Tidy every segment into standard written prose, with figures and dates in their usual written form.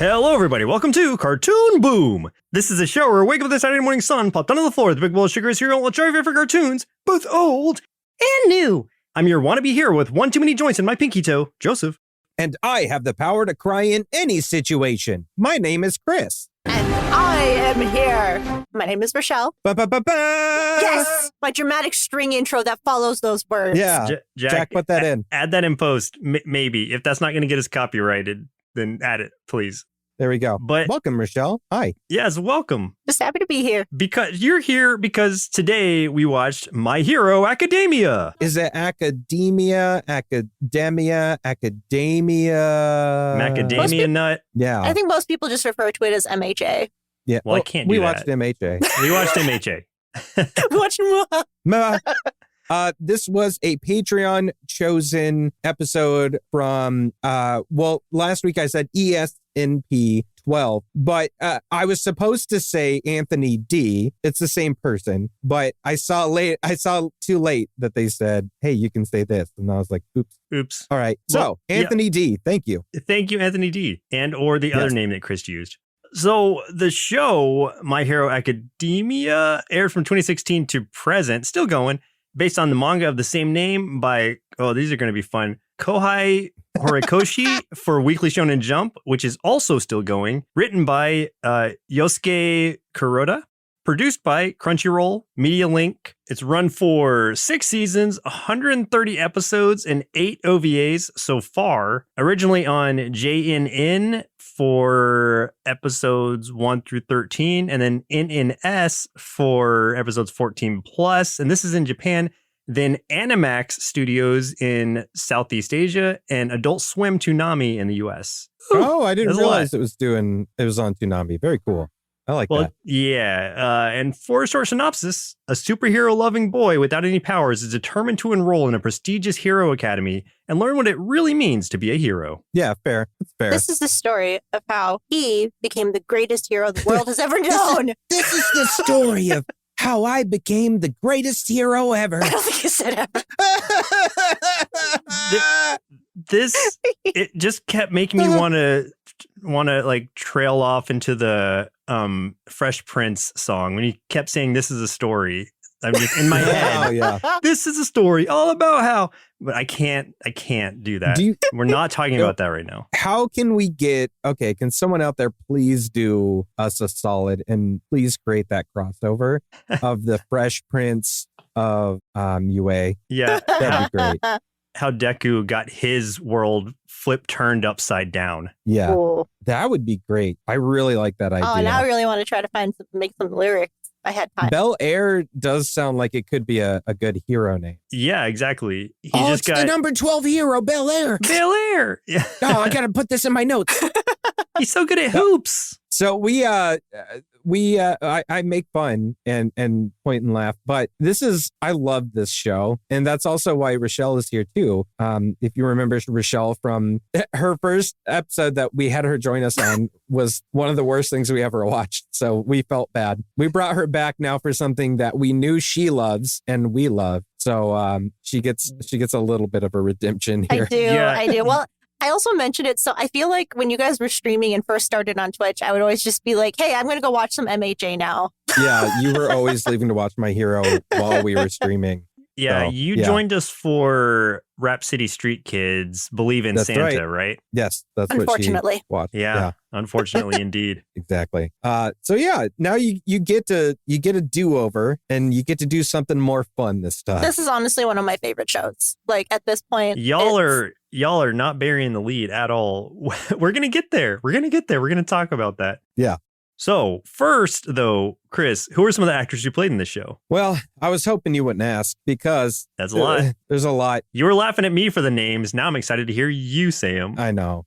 Hello, everybody. Welcome to Cartoon Boom. This is a show where we wake up with the Saturday morning sun, popped onto the floor with a big bowl of sugar cereal, and we'll try your favorite cartoons, both old and new. I'm your wannabe hero with one too many joints in my pinky toe, Joseph. And I have the power to cry in any situation. My name is Chris. And I am here. My name is Rochelle. Ba-ba-ba-ba! Yes! My dramatic string intro that follows those words. Yeah, Jack put that in. Add that in post, maybe. If that's not going to get us copyrighted, then add it, please. There we go. But welcome, Rochelle. Hi. Yes, welcome. Just happy to be here. Because you're here because today we watched My Hero Academia. Is it academia? Macadamia nut? Yeah. I think most people just refer to it as MHA. Yeah. Well, I can't do we that. watched MHA. We watched MHA. We watched This was a Patreon chosen episode from, last week I said ESNP 12, but I was supposed to say Anthony D. It's the same person, but I saw too late that they said, hey, you can say this. And I was like, oops. All right. So Anthony D, thank you. Thank you, Anthony D. And or the other name that Chris used. So the show, My Hero Academia, aired from 2016 to present, still going, based on the manga of the same name by, these are going to be fun, Kohei Horikoshi for Weekly Shonen Jump, which is also still going, written by Yosuke Kuroda, produced by Crunchyroll, Media Link. It's run for 6 seasons, 130 episodes, and 8 OVAs so far. Originally on JNN for episodes 1 through 13, and then NNS for episodes 14 plus. And this is in Japan. Then Animax Studios in Southeast Asia, and Adult Swim Toonami in the US. Oh, I didn't realize it was on Toonami. Very cool. I like that. Yeah. And for a short synopsis, a superhero-loving boy without any powers is determined to enroll in a prestigious hero academy and learn what it really means to be a hero. Yeah, fair. It's fair. This is the story of how he became the greatest hero the world has ever known. This is the story of how I became the greatest hero ever. I don't think you said ever. It just kept making me want to like trail off into the Fresh Prince song when he kept saying this is a story. I'm just in my head. Oh, yeah. This is a story all about how, but I can't do that. We're not talking about that right now. How can we can someone out there please do us a solid and please create that crossover of the Fresh Prince of UA? Yeah. That'd be great. How Deku got his world turned upside down. Yeah. Cool. That would be great. I really like that idea. Oh, now I really want to try to make some lyrics. I had time. Bel Air does sound like it could be a good hero name. Yeah, exactly. It's the number 12 hero, Bel Air. Bel Air. Yeah. Oh, I got to put this in my notes. He's so good at hoops. So I make fun and point and laugh, but I love this show. And that's also why Rochelle is here too. If you remember Rochelle from her first episode that we had her join us on was one of the worst things we ever watched. So we felt bad. We brought her back now for something that we knew she loves and we love. So she gets a little bit of a redemption here. I do. Well, I also mentioned it, so I feel like when you guys were streaming and first started on Twitch, I would always just be like, hey, I'm going to go watch some MHA now. Yeah, you were always leaving to watch My Hero while we were streaming. Yeah, you joined us for Rap City Street Kids Believe in Santa, right? Yes, that's unfortunately. What she watched. Yeah, unfortunately, indeed. Exactly. So yeah, now you get a do-over and you get to do something more fun this time. This is honestly one of my favorite shows. Like at this point, y'all are not burying the lead at all. We're gonna get there. We're gonna talk about that. Yeah. So first, though, Chris, who are some of the actors you played in this show? Well, I was hoping you wouldn't ask because that's a lot. There's a lot. You were laughing at me for the names. Now I'm excited to hear you say them. I know.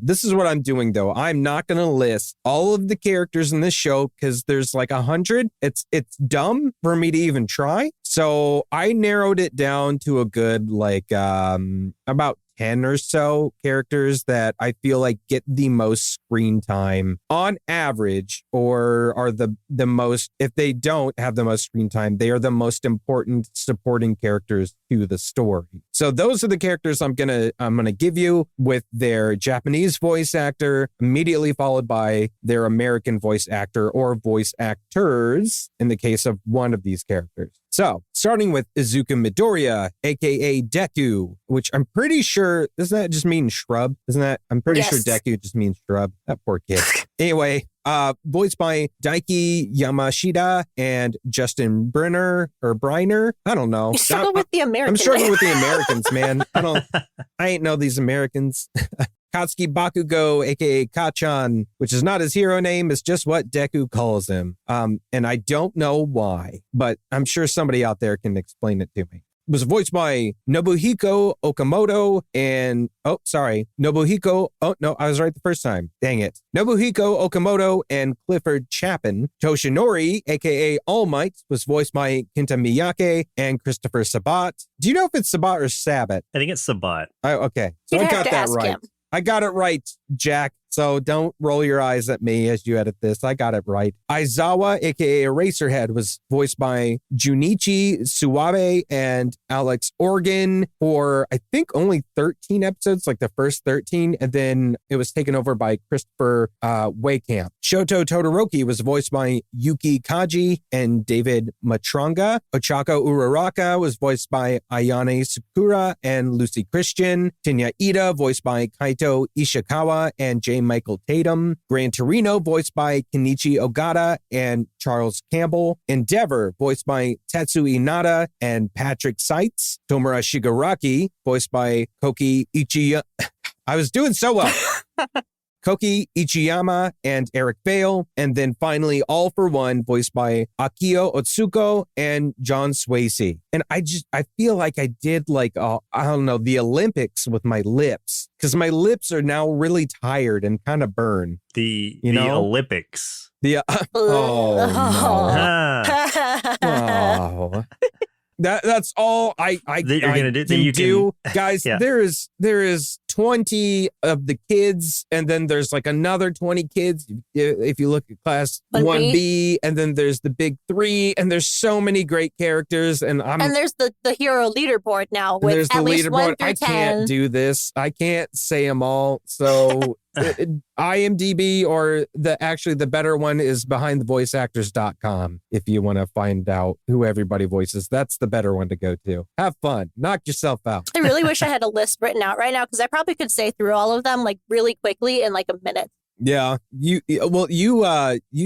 This is what I'm doing, though. I'm not going to list all of the characters in this show because there's like 100. It's dumb for me to even try. So I narrowed it down to a good about 10 or so characters that I feel like get the most screen time on average, or are the most, if they don't have the most screen time, they are the most important supporting characters to the story. So those are the characters I'm gonna give you, with their Japanese voice actor, immediately followed by their American voice actor or voice actors in the case of one of these characters. So, starting with Izuku Midoriya, aka Deku, which I'm pretty sure, doesn't that just mean shrub? I'm pretty sure Deku just means shrub. That poor kid. Anyway, voiced by Daiki Yamashita and Justin Briner. I don't know. You struggle with the Americans. I'm struggling with the Americans, man. I ain't know these Americans. Katsuki Bakugo, aka Kachan, which is not his hero name, it's just what Deku calls him. And I don't know why, but I'm sure somebody out there can explain it to me. It was voiced by Nobuhiko Okamoto and, I was right the first time. Dang it. Nobuhiko Okamoto and Clifford Chapin. Toshinori, aka All Might, was voiced by Kenta Miyake and Christopher Sabat. Do you know if it's Sabat or Sabat? I think it's Sabat. Okay. So You'd I have got to that ask right. him. I got it right, Jack. So don't roll your eyes at me as you edit this. I got it right. Aizawa, aka Eraserhead, was voiced by Junichi Suwabe and Alex Organ for, I think, only 13 episodes, like the first 13. And then it was taken over by Christopher Waycamp. Shoto Todoroki was voiced by Yuki Kaji and David Matranga. Ochako Uraraka was voiced by Ayane Sakura and Lucy Christian. Tinya Ida, voiced by Kaito Ishikawa and J. Michael Tatum. Gran Torino, voiced by Kenichi Ogata and Charles Campbell. Endeavor, voiced by Tetsu Inada and Patrick Seitz. Tomura Shigaraki, voiced by Koki Ichiyama. I was doing so well. Koki Ichiyama and Eric Vale. And then finally, All for One, voiced by Akio Otsuko and John Swasey. And I feel like I did the Olympics with my lips, because my lips are now really tired and kind of burn. The Olympics. Oh, no. Oh. That's all I you're gonna do. Guys, yeah. There is 20 of the kids, and then there's like another 20 kids if you look at class 1B, and then there's the big 3, and there's so many great characters, and there's the hero leaderboard now with at least 1 through 10. I can't do this. I can't say them all. So IMDb, or the better one is behindthevoiceactors.com if you want to find out who everybody voices. That's the better one to go to. Have fun. Knock yourself out. I really wish I had a list written out right now, because I probably could say through all of them like really quickly in like a minute. Yeah, you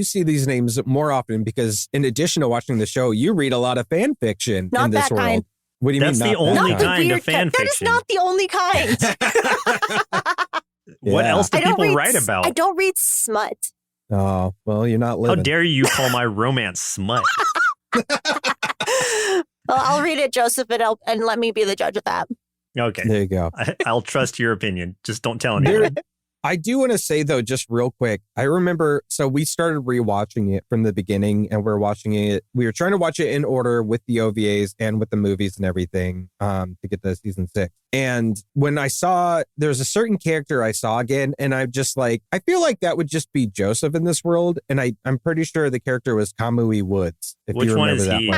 see these names more often because in addition to watching the show, you read a lot of fan fiction in this world. Kind. What do you That's mean? That's the only kind of fan fiction. That is not the only kind. What else do people write about? I don't read smut. Oh, well, you're not living. How dare you call my romance smut? Well, I'll read it, Joseph, and let me be the judge of that. Okay. There you go. I'll trust your opinion. Just don't tell anyone. I do want to say, though, just real quick, I remember, so we started rewatching it from the beginning, and we're watching it. We were trying to watch it in order with the OVAs and with the movies and everything to get to season 6. And when I saw, there's a certain character I saw again, and I'm just like, I feel like that would just be Joseph in this world. And I'm pretty sure the character was Kamui Woods. Which one is he?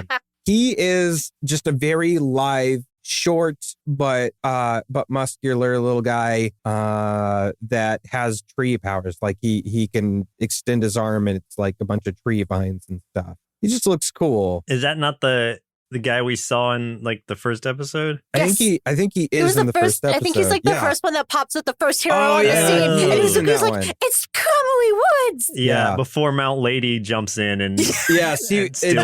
He is just a very live, short but muscular little guy that has tree powers. Like he can extend his arm and it's like a bunch of tree vines and stuff. He just looks cool. Is that not the guy we saw in like the first episode? Yes. I think he is in the first episode. I think he's like the first one that pops with the first hero on the scene. And he's like, it's Kamui Woods. Yeah, before Mount Lady jumps in and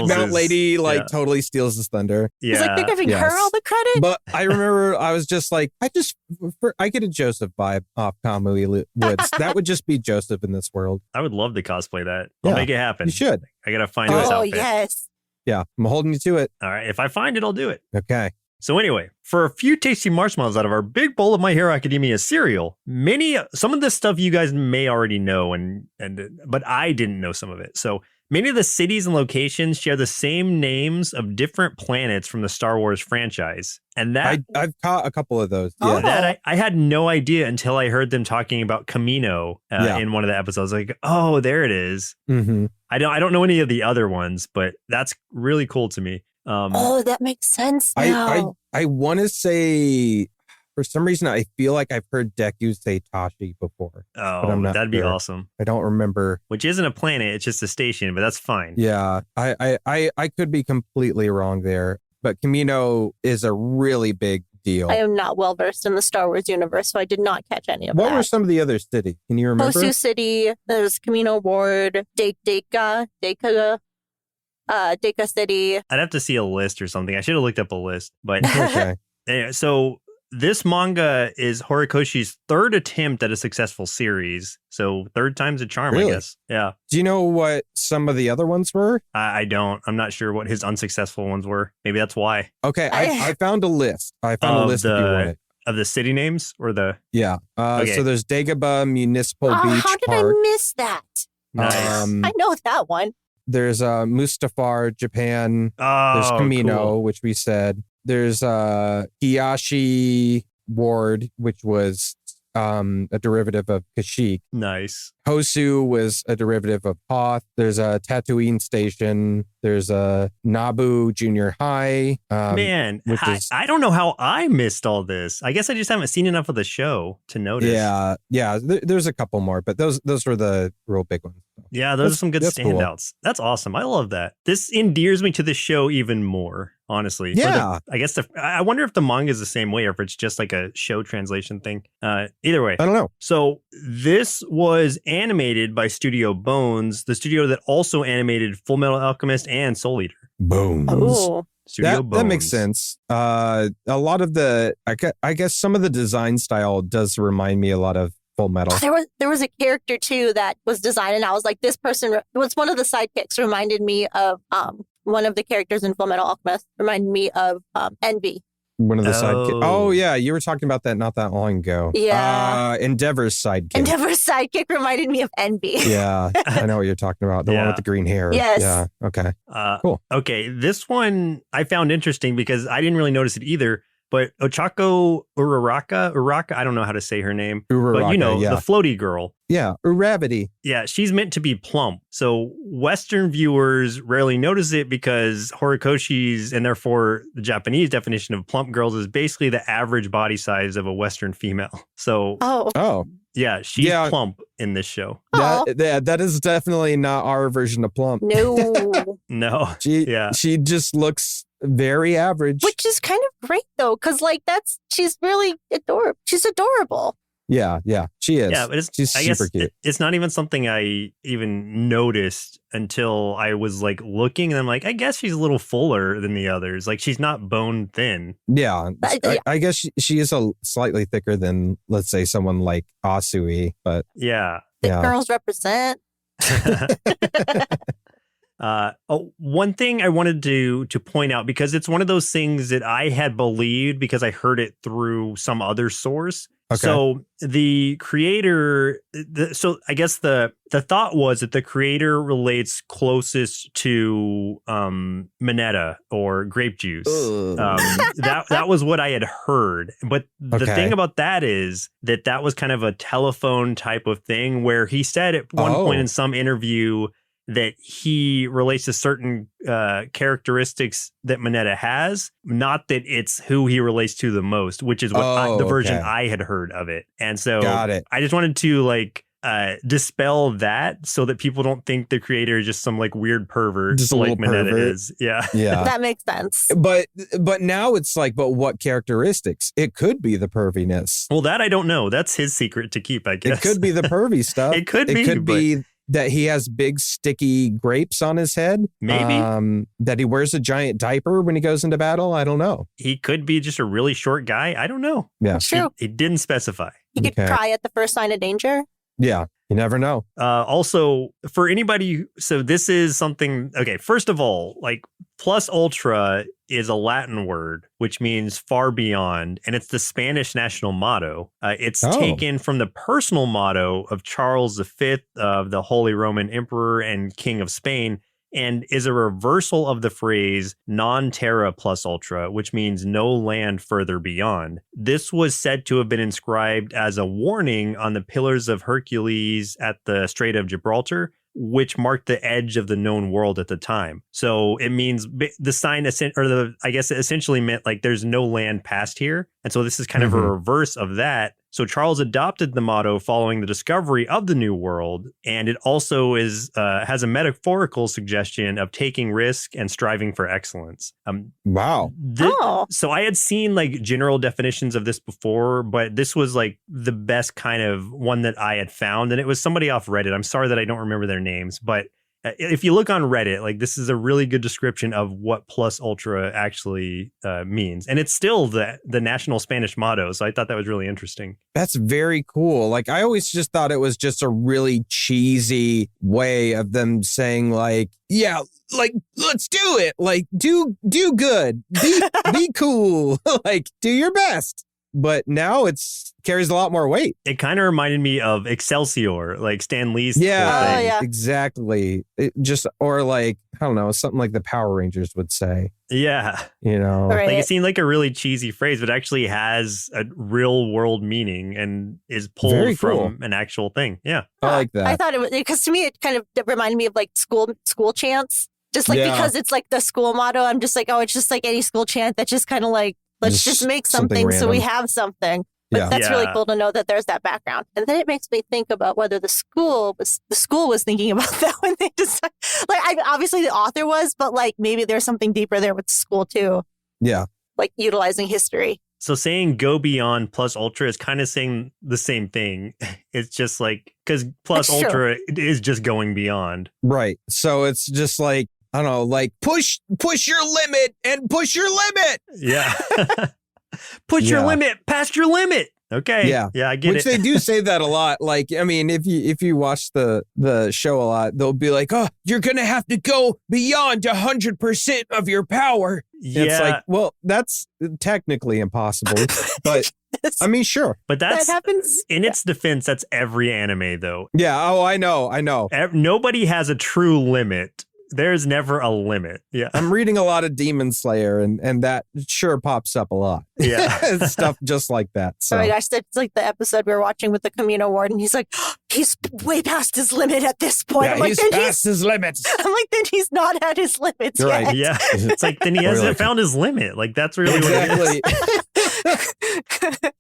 Mount Lady totally steals his thunder. Yeah. He's like, they're giving her all the credit. But I remember I was just like, I get a Joseph vibe off Kamui Woods. That would just be Joseph in this world. I would love to cosplay that. I'll make it happen. You should. I gotta find this outfit. Oh, yes. Yeah, I'm holding you to it. All right. If I find it, I'll do it. Okay. So anyway, for a few tasty marshmallows out of our big bowl of My Hero Academia cereal, some of this stuff you guys may already know, but I didn't know some of it. So Many of the cities and locations share the same names of different planets from the Star Wars franchise. And that I've caught a couple of those. Oh. Yeah. that I had no idea until I heard them talking about Camino in one of the episodes. Like, oh, there it is. Mm-hmm. I don't know any of the other ones, but that's really cool to me. That makes sense now. I want to say, for some reason, I feel like I've heard Deku say Tashi before. Oh, that'd be awesome. I don't remember. Which isn't a planet, it's just a station, but that's fine. Yeah, I could be completely wrong there, but Camino is a really big deal. I am not well versed in the Star Wars universe, so I did not catch any of that. What were some of the other cities? Can you remember? Hosu City, there's Camino Ward, Deka City. I'd have to see a list or something. I should have looked up a list. But Okay. anyway, so this manga is Horikoshi's third attempt at a successful series. So third time's a charm, Really? I guess. Yeah. Do you know what some of the other ones were? I don't. I'm not sure what his unsuccessful ones were. Maybe that's why. Okay, I found a list. I found a list if you want it. Of the city names or the... Yeah. Okay. So there's Dagobah Municipal Beach How did Park. I miss that? Nice. I know that one. There's Mustafar, Japan. Oh, There's Camino, cool. which we said. There's Hiyashi Ward, which was a derivative of Kashyyyk. Nice. Hosu was a derivative of Hoth. There's a Tatooine Station. There's a Naboo Junior High. Man, which is- I don't know how I missed all this. I guess I just haven't seen enough of the show to notice. Yeah. There's a couple more, but those were the real big ones. Yeah, those are some good that's cool. standouts. That's awesome. I love that. This endears me to the show even more, honestly. Yeah. I wonder if the manga is the same way or if it's just like a show translation thing. Either way. I don't know. So this was animated by Studio Bones, the studio that also animated Full Metal Alchemist and Soul Eater. Bones. Oh, Studio Bones. That makes sense. A lot of the, I guess some of the design style does remind me a lot of Full Metal. there was a character too that was designed, and I was like, this person was one of the sidekicks. Reminded me of one of the characters in Full Metal Alchemist. Reminded me of Envy. One of the sidekicks. Oh. Oh, yeah. You were talking about that not that long ago. Yeah. Endeavor's sidekick. Endeavor's sidekick reminded me of Envy. Yeah. I know what you're talking about. The one with the green hair. Yes. Yeah. Okay. Cool. Okay, this one I found interesting because I didn't really notice it either. But Ochako Uraraka, I don't know how to say her name. Uraraka, but you know, yeah. the floaty girl. Yeah. Uravity. Yeah, she's meant to be plump. So Western viewers rarely notice it because Horikoshi's and therefore the Japanese definition of plump girls is basically the average body size of a Western female. So Oh. yeah, she's plump in this show. That is definitely not our version of plump. No. No. She just looks very average. Which is kind of great though, because like she's really adorable. She's adorable. Yeah, she is. Yeah, but she's super cute. It's not even something I even noticed until I was like looking, and I'm like, I guess she's a little fuller than the others. Like she's not bone thin. Yeah, I guess she is a slightly thicker than, let's say, someone like Asui, but yeah. Thick girls represent. One thing I wanted to point out, because it's one of those things that I had believed because I heard it through some other source. Okay. So the creator, so I guess the thought was that the creator relates closest to Mineta or grape juice. That was what I had heard. But the thing about that is that was kind of a telephone type of thing where he said at one point in some interview that he relates to certain characteristics that Mineta has, not that it's who he relates to the most, which is what the version I had heard of it. And so I just wanted to dispel that so that people don't think the creator is just some like weird pervert just like Mineta pervert. is. Yeah. That makes sense. But now it's like, but what characteristics? It could be the perviness. Well, that I don't know. That's his secret to keep, I guess. It could be the pervy stuff. It could be that he has big sticky grapes on his head. Maybe. That he wears a giant diaper when he goes into battle. I don't know. He could be just a really short guy. I don't know. Yeah. True. He didn't specify. He could cry at the first sign of danger. Yeah. You never know. Also, for anybody, so this is something, okay, first of all, like plus ultra is a Latin word, which means far beyond, and it's the Spanish national motto. It's taken from the personal motto of Charles V, of the Holy Roman Emperor and King of Spain, and is a reversal of the phrase non terra plus ultra, which means no land further beyond. This was said to have been inscribed as a warning on the Pillars of Hercules at the Strait of Gibraltar, which marked the edge of the known world at the time. So it means the sign, I guess it essentially meant like there's no land past here. And so this is kind of a reverse of that. So Charles adopted the motto following the discovery of the New World, and it also has a metaphorical suggestion of taking risk and striving for excellence. Wow. So I had seen like general definitions of this before, but this was like the best kind of one that I had found, and it was somebody off Reddit. I'm sorry that I don't remember their names, but if you look on Reddit, like this is a really good description of what plus ultra actually means. And it's still the national Spanish motto. So I thought that was really interesting. That's very cool. Like I always just thought it was just a really cheesy way of them saying like, yeah, like, let's do it. Like, do good, be cool, like do your best. But now it's carries a lot more weight. It kind of reminded me of Excelsior, like Stan Lee's thing. Exactly. Or like, I don't know, something like the Power Rangers would say. Yeah. You know, right. Like it seemed like a really cheesy phrase, but actually has a real world meaning and is pulled from an actual thing. Yeah. I like that. I thought it was, because to me, it kind of reminded me of like school chants. Just like because it's like the school motto, I'm just like, oh, it's just like any school chant that just kind of like, let's just make something so we have something. But that's really cool to know that there's that background. And then it makes me think about whether the school was thinking about that when they decided. Like, obviously the author was, but like maybe there's something deeper there with the school too. Yeah. Like utilizing history. So saying go beyond plus ultra is kind of saying the same thing. It's just like, because plus ultra is just going beyond. Right. So it's just like, I don't know, like push your limit and push your limit. Yeah. Push your limit, past your limit. Okay. Yeah, I get it. Which they do say that a lot. Like, I mean, if you watch the show a lot, they'll be like, oh, you're going to have to go beyond 100% of your power. Yeah. It's like, well, that's technically impossible. But I mean, sure. But that happens. In its defense, that's every anime, though. Yeah. Oh, I know. Nobody has a true limit. There's never a limit. Yeah. I'm reading a lot of Demon Slayer and that sure pops up a lot. Yeah. Stuff just like that. So. Oh my gosh, that's like the episode we were watching with the Camino Ward, and he's like, oh, he's way past his limit at this point. Yeah, I'm like, he's past his limits. I'm like, then he's not at his limits You're yet. right. Yeah. It's like, then he hasn't found his limit. Like, that's really what it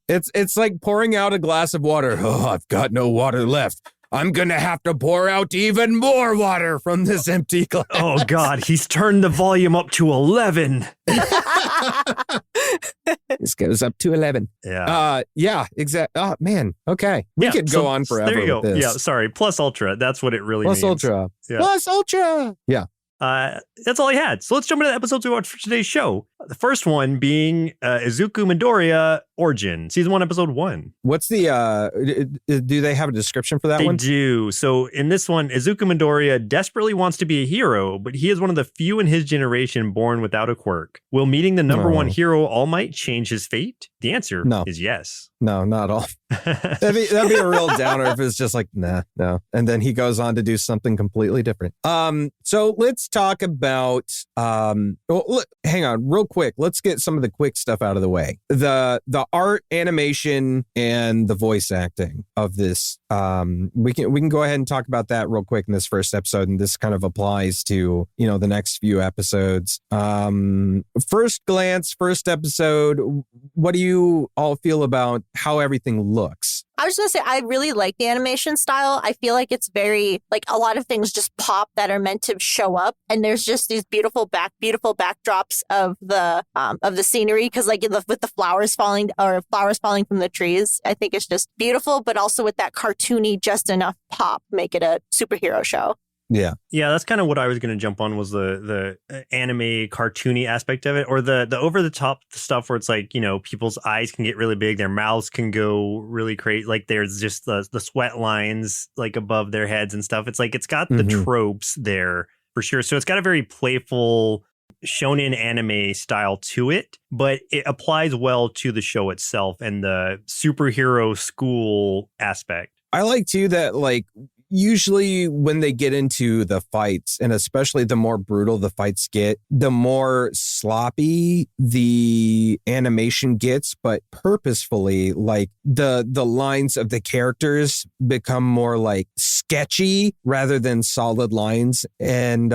is. It's like pouring out a glass of water. Oh, I've got no water left. I'm going to have to pour out even more water from this empty glass. Oh, God. He's turned the volume up to 11. This goes up to 11. Yeah. Yeah, exactly. Oh, man. Okay. We could go on forever there you with go. this. Yeah, sorry. Plus ultra. That's what it really means. Plus ultra. Yeah. Plus ultra. Yeah. That's all I had. So let's jump into the episodes we watched for today's show. The first one being Izuku Midoriya Origin, season 1, episode 1. What's the, do they have a description for that one? They do. So in this one, Izuku Midoriya desperately wants to be a hero, but he is one of the few in his generation born without a quirk. Will meeting the number one hero, All Might, change his fate? The answer is yes. No, not at all. That'd be a real downer if it's just like, nah, no. And then he goes on to do something completely different. So let's talk about, hang on real quick. Let's get some of the quick stuff out of the way. The art, animation, and the voice acting of this. We can go ahead and talk about that real quick in this first episode. And this kind of applies to, the next few episodes. First glance, first episode, what do you all feel about how everything looks? I was just going to say, I really like the animation style. I feel like it's very, like a lot of things just pop that are meant to show up. And there's just these beautiful backdrops of the scenery. Cause like with the flowers falling from the trees, I think it's just beautiful, but also with that cartoony, just enough pop, make it a superhero show. Yeah. Yeah, that's kind of what I was going to jump on, was the anime cartoony aspect of it, or the over the top stuff where it's like, people's eyes can get really big, their mouths can go really crazy, like there's just the sweat lines like above their heads and stuff. It's like it's got the tropes there for sure. So it's got a very playful shonen anime style to it, but it applies well to the show itself and the superhero school aspect. I like too that like usually when they get into the fights, and especially the more brutal the fights get, the more sloppy the animation gets, but purposefully, like the lines of the characters become more like sketchy rather than solid lines. And,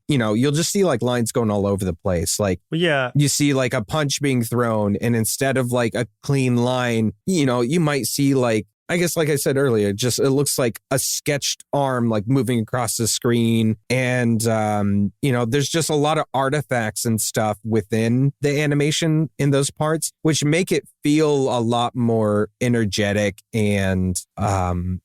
you'll just see like lines going all over the place. Like, yeah, you see like a punch being thrown, and instead of like a clean line, you might see like, I guess, like I said earlier, just it looks like a sketched arm like moving across the screen. And, there's just a lot of artifacts and stuff within the animation in those parts, which make it feel a lot more energetic. And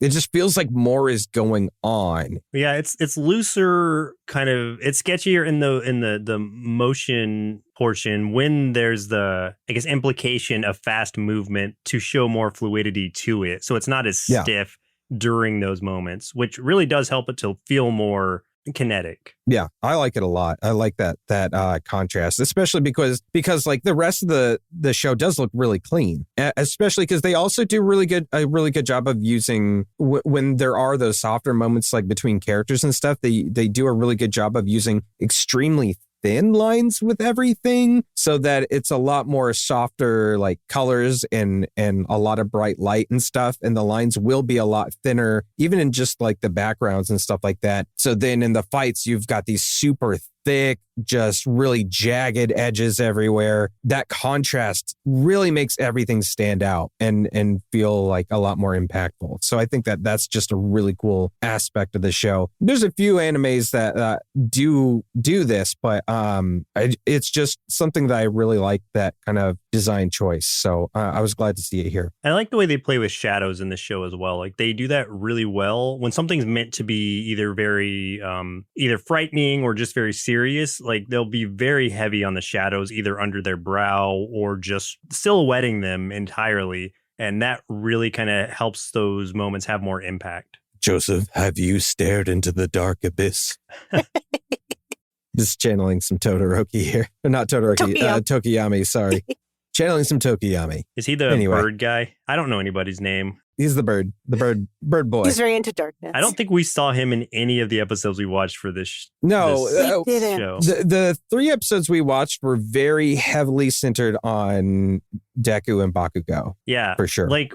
it just feels like more is going on. Yeah, it's looser, kind of. It's sketchier in the motion portion when there's the, I guess, implication of fast movement to show more fluidity to it. So it's not as stiff during those moments, which really does help it to feel more kinetic. Yeah, I like it a lot. I like that contrast, especially because like the rest of the show does look really clean, especially because they also do a really good job of using when there are those softer moments like between characters and stuff. They do a really good job of using extremely thin lines with everything, so that it's a lot more softer like colors and a lot of bright light and stuff, and the lines will be a lot thinner even in just like the backgrounds and stuff like that. So then in the fights you've got these super thick, just really jagged edges everywhere. That contrast really makes everything stand out and feel like a lot more impactful. So I think that's just a really cool aspect of the show. There's a few animes that do this, but it's just something that I really like, that kind of design choice. So I was glad to see it here. I like the way they play with shadows in the show as well. Like they do that really well. When something's meant to be either very either frightening or just very serious, like they'll be very heavy on the shadows, either under their brow or just silhouetting them entirely. And that really kind of helps those moments have more impact. Joseph, have you stared into the dark abyss? Just channeling some Todoroki here. Or not Todoroki, Tokiyami, sorry. Channeling some Tokiyami. Is he the bird guy? I don't know anybody's name. He's the bird boy. He's very into darkness. I don't think we saw him in any of the episodes we watched for this show. The 3 episodes we watched were very heavily centered on Deku and Bakugo. Yeah, for sure. Like,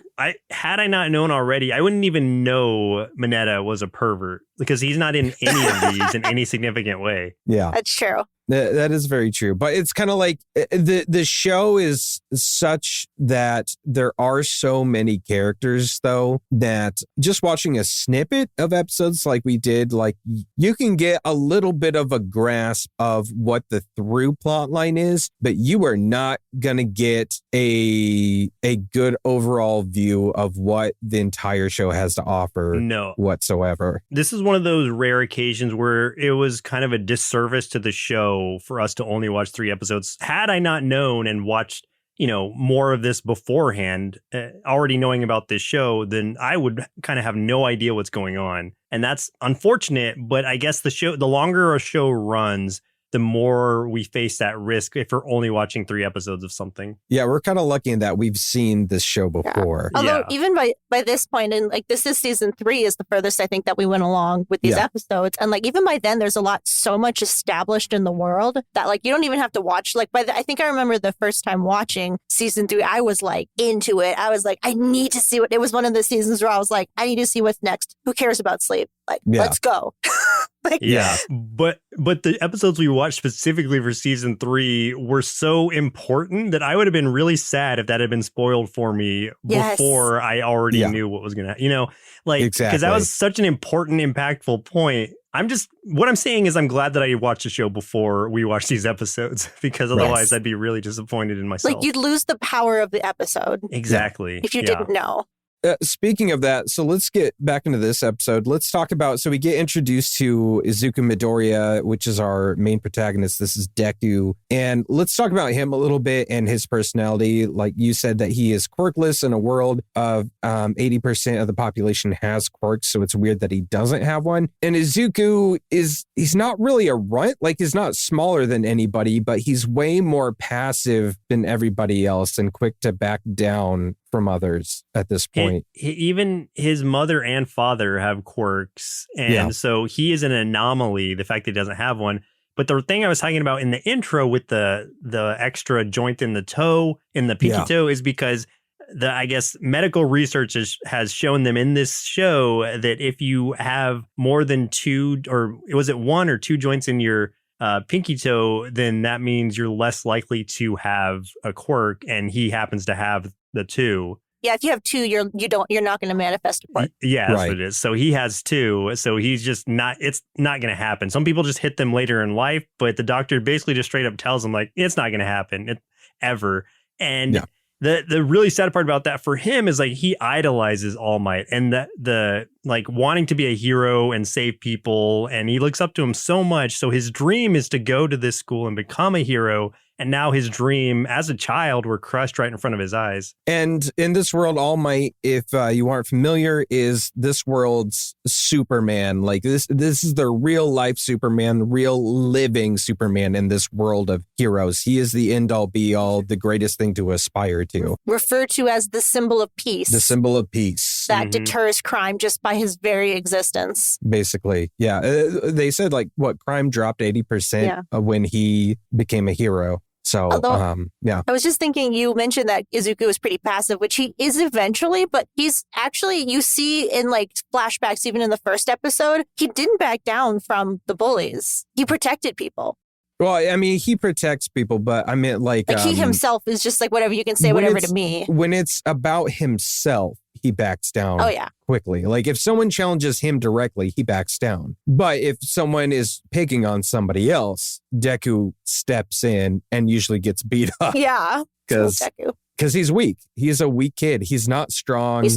had I not known already, I wouldn't even know Mineta was a pervert, because he's not in any of these in any significant way. Yeah, that's true. That is very true. But it's kind of like the show is such that there are so many characters, though, that just watching a snippet of episodes like we did, like you can get a little bit of a grasp of what the through plot line is, but you are not going to get a good overall view of what the entire show has to offer whatsoever. This is one of those rare occasions where it was kind of a disservice to the show for us to only watch 3 episodes. Had I not known and watched, more of this beforehand, already knowing about this show, then I would kind of have no idea what's going on. And that's unfortunate, but I guess the longer a show runs, the more we face that risk if we're only watching 3 episodes of something. Yeah, we're kind of lucky in that we've seen this show before. Yeah. Although even by this point, and like this is season 3 is the furthest I think that we went along with these episodes. And like even by then, there's so much established in the world that like you don't even have to watch. Like I think I remember the first time watching season 3, I was like into it. I was like, I need to see it was one of the seasons where I was like, I need to see what's next. Who cares about sleep? Like, let's go. But the episodes we watched specifically for season 3 were so important that I would have been really sad if that had been spoiled for me before I already knew what was going to, because that was such an important, impactful point. What I'm saying is I'm glad that I watched the show before we watched these episodes, because otherwise I'd be really disappointed in myself. Like you'd lose the power of the episode. Exactly. If you didn't know. speaking of that, so let's get back into this episode. Let's talk about, so we get introduced to Izuku Midoriya, which is our main protagonist. This is Deku. And let's talk about him a little bit and his personality. Like you said, that he is quirkless in a world of 80% of the population has quirks. So it's weird that he doesn't have one. And Izuku he's not really a runt. Like, he's not smaller than anybody, but he's way more passive than everybody else and quick to back down from others at this point. Even his mother and father have quirks. And so he is an anomaly, the fact that he doesn't have one. But the thing I was talking about in the intro with the extra joint in the toe, in the pinky toe, is because I guess medical research has shown them in this show that if you have more than two, or was it one or two joints in your pinky toe, then that means you're less likely to have a quirk, and he happens to have the two. Yeah, if you have two, you're not going to manifest a quirk. Yeah, that's what it is. So he has two, so he's just not. It's not going to happen. Some people just hit them later in life, but the doctor basically just straight up tells them like it's not going to happen ever. And the really sad part about that for him is like he idolizes All Might, and the like wanting to be a hero and save people, and he looks up to him so much. So his dream is to go to this school and become a hero. And now his dream as a child were crushed right in front of his eyes. And in this world, All Might, if you aren't familiar, is this world's Superman. Like this is the real life Superman, real living Superman in this world of heroes. He is the end all be all, the greatest thing to aspire to. Referred to as the symbol of peace. The symbol of peace. That deters crime just by his very existence. Basically, yeah. They said like crime dropped 80% when he became a hero. So, I was just thinking, you mentioned that Izuku is pretty passive, which he is eventually, but he's actually, you see in like flashbacks, even in the first episode, he didn't back down from the bullies. He protected people. Well, I mean, he protects people, but I meant like he himself is just like, whatever, you can say whatever to me. When it's about himself, he backs down quickly. Like if someone challenges him directly, he backs down. But if someone is picking on somebody else, Deku steps in and usually gets beat up. Yeah. Because he's weak. He's a weak kid. He's not strong.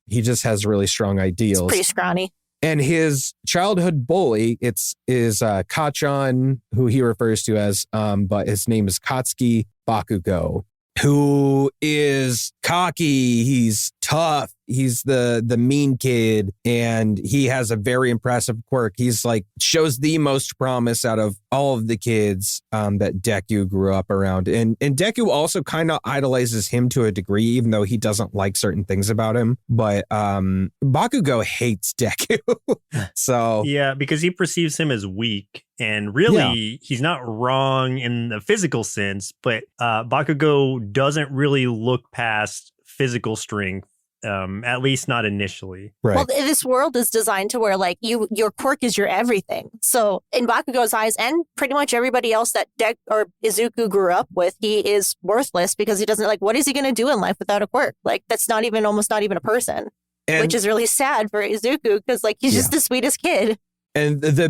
He just has really strong ideals. He's pretty scrawny. And his childhood bully, is Kachan, who he refers to as, but his name is Katsuki Bakugo, who is cocky. He's tough. He's the mean kid, and he has a very impressive quirk. He's like shows the most promise out of all of the kids that Deku grew up around. And Deku also kind of idolizes him to a degree, even though he doesn't like certain things about him. But Bakugo hates Deku. So yeah, because he perceives him as weak. And really, he's not wrong in the physical sense, but Bakugo doesn't really look past physical strength. At least not initially. Right. Well, this world is designed to where like your quirk is your everything. So in Bakugo's eyes, and pretty much everybody else that Izuku grew up with, he is worthless because he doesn't what is he going to do in life without a quirk? Like that's almost not even a person, which is really sad for Izuku because like he's just the sweetest kid. And the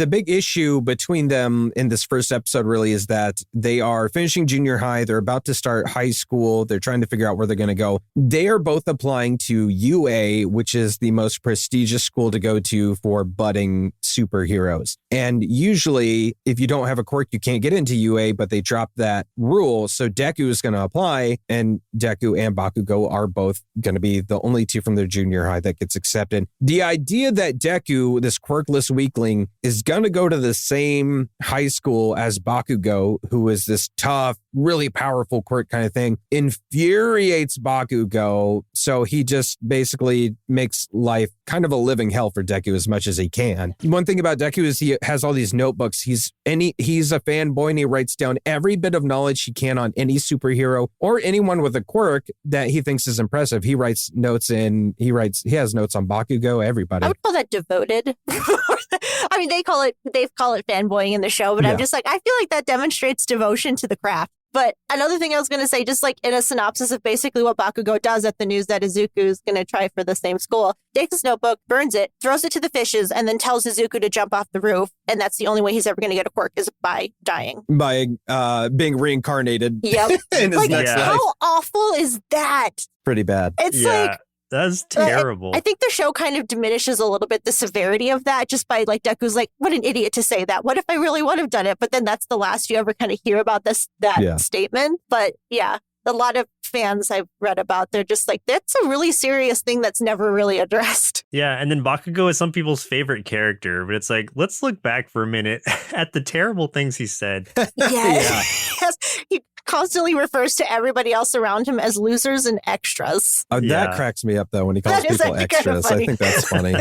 big issue between them in this first episode really is that they are finishing junior high. They're about to start high school. They're trying to figure out where they're going to go. They are both applying to UA, which is the most prestigious school to go to for budding superheroes. And usually, if you don't have a quirk, you can't get into UA, but they dropped that rule. So Deku is going to apply, and Deku and Bakugo are both going to be the only two from their junior high that gets accepted. The idea that Deku, this quirkless weakling, is going to go to the same high school as Bakugo, who is this tough, really powerful quirk kind of thing, infuriates Bakugo. So he just basically makes life kind of a living hell for Deku as much as he can. One thing about Deku is he has all these notebooks. He's a fanboy, and he writes down every bit of knowledge he can on any superhero or anyone with a quirk that he thinks is impressive. He writes notes he has notes on Bakugo, everybody. I would call that devoted. I mean, they call it fanboying in the show, but I'm just like, I feel like that demonstrates devotion to the craft. But another thing I was going to say, just like in a synopsis of basically what Bakugo does at the news that Izuku is going to try for the same school, takes his notebook, burns it, throws it to the fishes, and then tells Izuku to jump off the roof. And that's the only way he's ever going to get a quirk is by dying. By being reincarnated. Yep. In his next life. How awful is that? Pretty bad. It's like... That's terrible. I think the show kind of diminishes a little bit the severity of that just by like Deku's like, what an idiot to say that. What if I really would have done it? But then that's the last you ever kind of hear about that statement. But yeah, a lot of fans I've read about, they're just like, that's a really serious thing that's never really addressed. Yeah, and then Bakugo is some people's favorite character, but it's like, let's look back for a minute at the terrible things he said. Yes. He constantly refers to everybody else around him as losers and extras. Oh, that cracks me up, though, when he calls people extras. I think that's funny.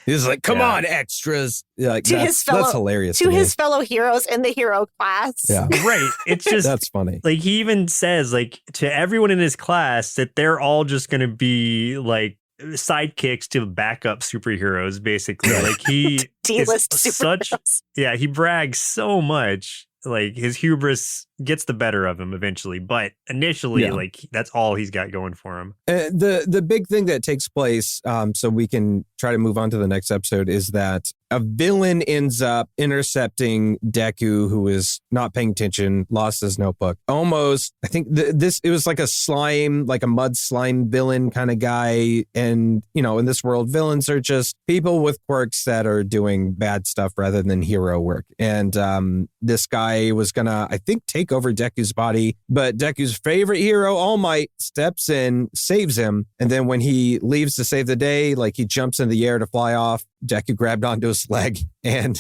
He's like, come on, extras. Yeah, like, that's hilarious. To his fellow heroes in the hero class. Yeah. Right. It's just, that's funny. Like, he even says, like, to everyone in his class that they're all just going to be, like, sidekicks to backup superheroes, basically. Like, he D-list superheroes. He brags so much. Like, his hubris gets the better of him eventually, but initially, like, that's all he's got going for him. The big thing that takes place, so we can try to move on to the next episode, is that a villain ends up intercepting Deku, who is not paying attention, lost his notebook. Almost, I think it was like a slime, like a mud slime villain kind of guy. And, you know, in this world, villains are just people with quirks that are doing bad stuff rather than hero work. And this guy was gonna, I think, take over Deku's body, but Deku's favorite hero, All Might, steps in, saves him, and then when he leaves to save the day, like, he jumps in the air to fly off, Deku grabbed onto his leg, and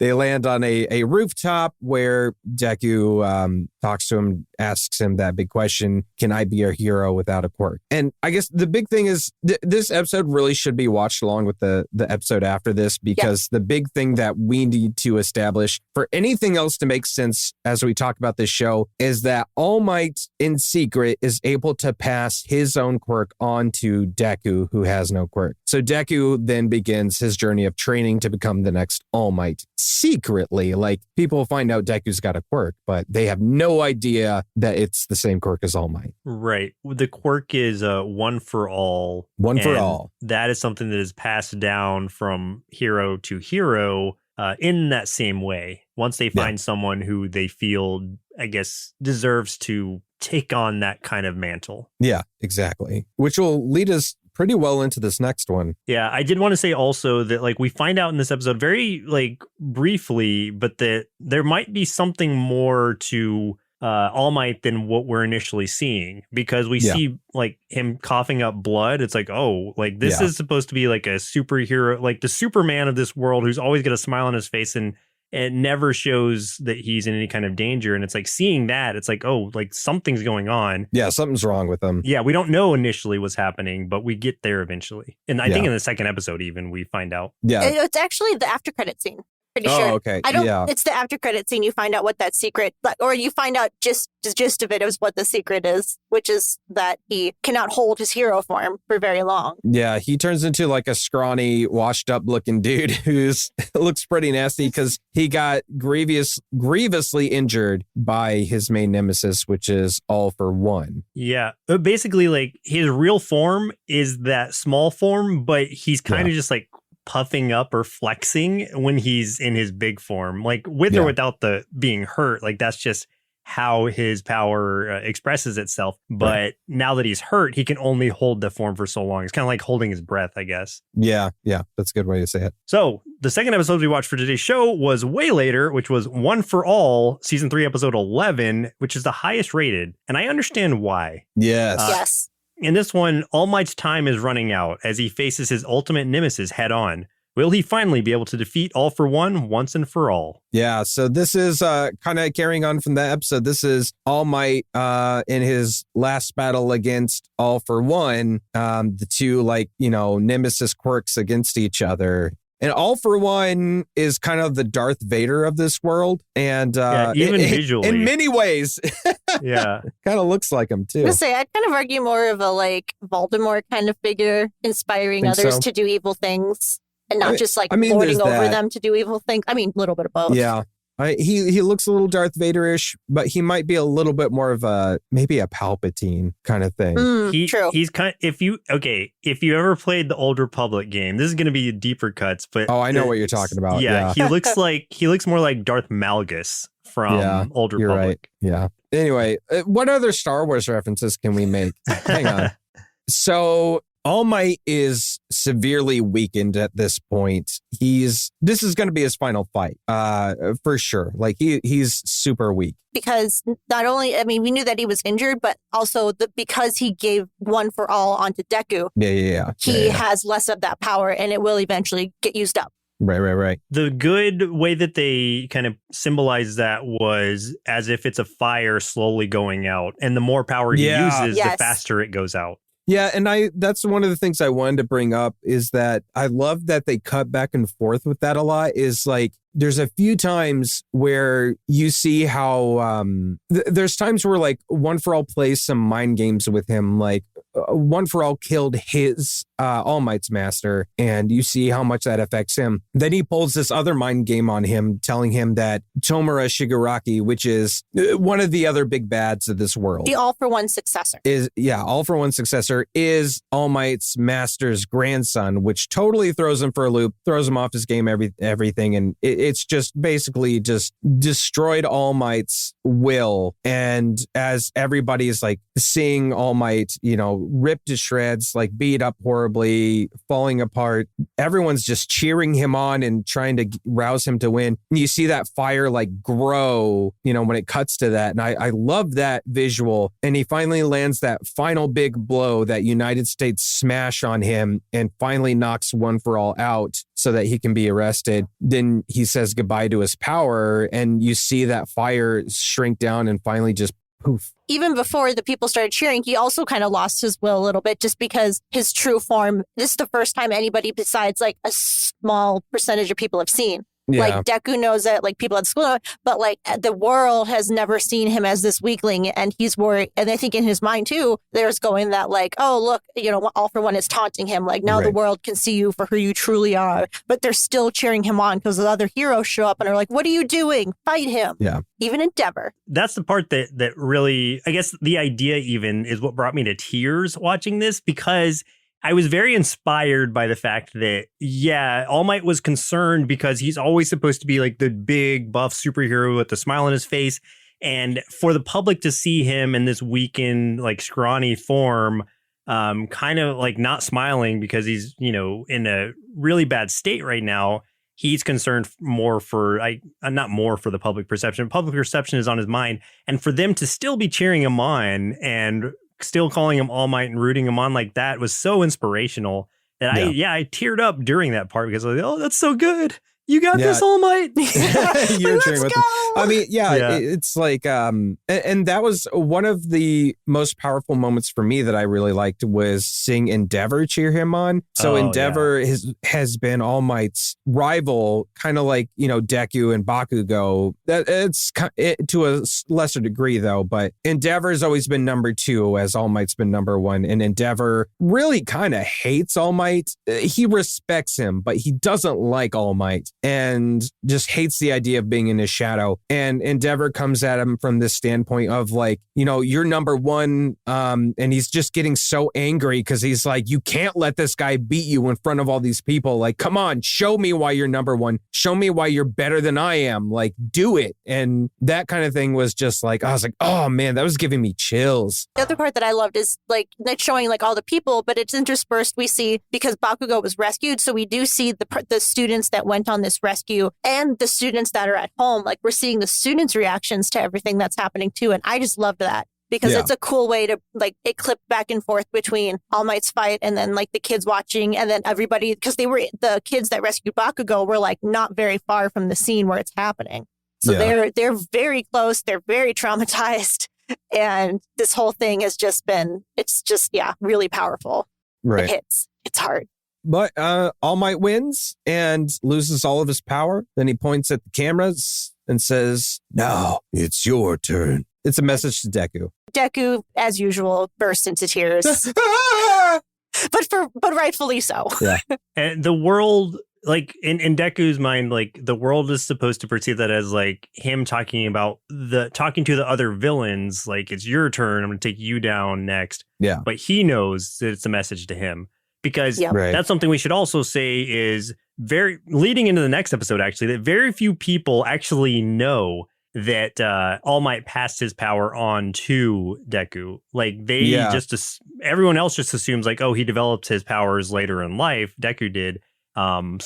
they land on a rooftop where Deku talks to him, asks him that big question, can I be a hero without a quirk? And I guess the big thing is this episode really should be watched along with the episode after this, because the big thing that we need to establish for anything else to make sense as we talk about this show is that All Might in secret is able to pass his own quirk on to Deku, who has no quirk. So Deku then begins his journey of training to become the next All Might secretly. Like, people find out Deku's got a quirk, but they have no idea that it's the same quirk as All Might. Right. The quirk is one for all. One for all. That is something that is passed down from hero to hero in that same way. Once they find someone who they feel, I guess, deserves to take on that kind of mantle. Yeah, exactly. Which will lead us pretty well into this next one. Yeah, I did want to say also that, like, we find out in this episode very, like, briefly, but that there might be something more to All Might than what we're initially seeing, because we see, like, him coughing up blood. It's like, oh, like, this is supposed to be like a superhero, like the Superman of this world, who's always got a smile on his face and it never shows that he's in any kind of danger. And it's like, seeing that, it's like, oh, like, something's going on. Yeah, something's wrong with him. Yeah, we don't know initially what's happening, but we get there eventually. And I think in the second episode even, we find out. Yeah. It's actually the after credit scene. Pretty sure. Okay. I don't. It's the after credit scene. You find out what that secret, or you find out just the gist of it is what the secret is, which is that he cannot hold his hero form for very long. Yeah, he turns into like a scrawny, washed up looking dude who's looks pretty nasty because he got grievously injured by his main nemesis, which is All for One. Yeah, but basically, like, his real form is that small form, but he's kind of just like puffing up or flexing when he's in his big form, like with or without the being hurt. Like, that's just how his power expresses itself. But now that he's hurt, he can only hold the form for so long. It's kind of like holding his breath, I guess. Yeah, that's a good way to say it. So the second episode we watched for today's show was way later, which was One for All, season 3, episode 11, which is the highest rated. And I understand why. Yes. In this one, All Might's time is running out as he faces his ultimate nemesis head on. Will he finally be able to defeat All for One once and for all? Yeah, so this is kind of carrying on from that episode. This is All Might in his last battle against All for One, the two, like, you know, nemesis quirks against each other. And All for One is kind of the Darth Vader of this world. And even visually. In many ways. Yeah. Kind of looks like him, too. I was gonna say, I'd kind of argue more of a, like, Voldemort kind of figure, inspiring others to do evil things. And not just like lording over them to do evil things. I mean, a little bit of both. Yeah. He looks a little Darth Vader-ish, but he might be a little bit more of maybe a Palpatine kind of thing. True. He's kind of, if you ever played the Old Republic game, this is going to be deeper cuts, but I know what you're talking about. Yeah. He looks more like Darth Malgus from Old Republic. Right. Yeah. Anyway, what other Star Wars references can we make? Hang on. So All Might is severely weakened at this point. This is going to be his final fight, for sure. Like he's super weak. Because not only, I mean, we knew that he was injured, but also because he gave One for All onto Deku. He has less of that power, and it will eventually get used up. Right. The good way that they kind of symbolized that was as if it's a fire slowly going out, and the more power he uses, the faster it goes out. Yeah, and that's one of the things I wanted to bring up is that I love that they cut back and forth with that a lot. Is like there's a few times where you see how there's times where like One for All plays some mind games with him, like One for All killed his All Might's master, and you see how much that affects him. Then he pulls this other mind game on him, telling him that Tomura Shigaraki, which is one of the other big bads of this world, the All for One successor, All for One successor is All Might's master's grandson, which totally throws him for a loop, throws him off his game, everything, and it's just basically just destroyed All Might's will. And as everybody is like seeing All Might, ripped to shreds, like beat up horribly, falling apart, everyone's just cheering him on and trying to rouse him to win. And you see that fire like grow, when it cuts to that. And I love that visual. And he finally lands that final big blow, that United States smash on him, and finally knocks One for All out so that he can be arrested. Then he says goodbye to his power, and you see that fire shrink down and finally just poof. Even before the people started cheering, he also kind of lost his will a little bit, just because his true form, this is the first time anybody besides like a small percentage of people have seen. Yeah. Like Deku knows that, like people at school know, but like the world has never seen him as this weakling, and he's worried. And I think in his mind too, there's going that like, oh look, All for One is taunting him. Like now the world can see you for who you truly are. But they're still cheering him on because the other heroes show up and are like, what are you doing? Fight him. Yeah. Even Endeavor. That's the part that really, I guess the idea even is what brought me to tears watching this, because I was very inspired by the fact that, All Might was concerned because he's always supposed to be like the big buff superhero with the smile on his face. And for the public to see him in this weakened, like scrawny form, kind of like not smiling because he's, in a really bad state right now. He's concerned more for, not more for the public perception. Public perception is on his mind. And for them to still be cheering him on and still calling him All Might and rooting him on like that was so inspirational that I teared up during that part, because I was like, oh, that's so good. You got this, All Might. You're cheering with them. I mean, it's like, and that was one of the most powerful moments for me that I really liked, was seeing Endeavor cheer him on. So Endeavor has been All Might's rival, kind of like, Deku and Bakugo. It's to a lesser degree though, but Endeavor's always been number 2 as All Might's been number 1. And Endeavor really kind of hates All Might. He respects him, but he doesn't like All Might, and just hates the idea of being in his shadow. And Endeavor comes at him from this standpoint of like, you're number 1. And he's just getting so angry because he's like, you can't let this guy beat you in front of all these people. Like, come on, show me why you're number 1. Show me why you're better than I am. Like, do it. And that kind of thing was just like, I was like, oh man, that was giving me chills. The other part that I loved is like not showing like all the people, but it's interspersed. We see, because Bakugo was rescued, so we do see the students that went on this rescue and the students that are at home. Like we're seeing the students' reactions to everything that's happening too. And I just loved that, because it's a cool way to like, it clipped back and forth between All Might's fight and then like the kids watching, and then everybody, because the kids that rescued Bakugo were like not very far from the scene where it's happening. So they're very close. They're very traumatized. And this whole thing has just been, it's just, really powerful. Right. It hits. It's hard. But All Might wins and loses all of his power. Then he points at the cameras and says, now it's your turn. It's a message to Deku. Deku, as usual, bursts into tears. but rightfully so. Yeah. And the world, like in Deku's mind, like the world is supposed to perceive that as like him talking to the other villains, like it's your turn, I'm going to take you down next. Yeah. But he knows that it's a message to him. Because that's something we should also say is leading into the next episode, actually, that very few people actually know that All Might passed his power on to Deku. Like everyone else just assumes like, oh, he developed his powers later in life. Deku did. I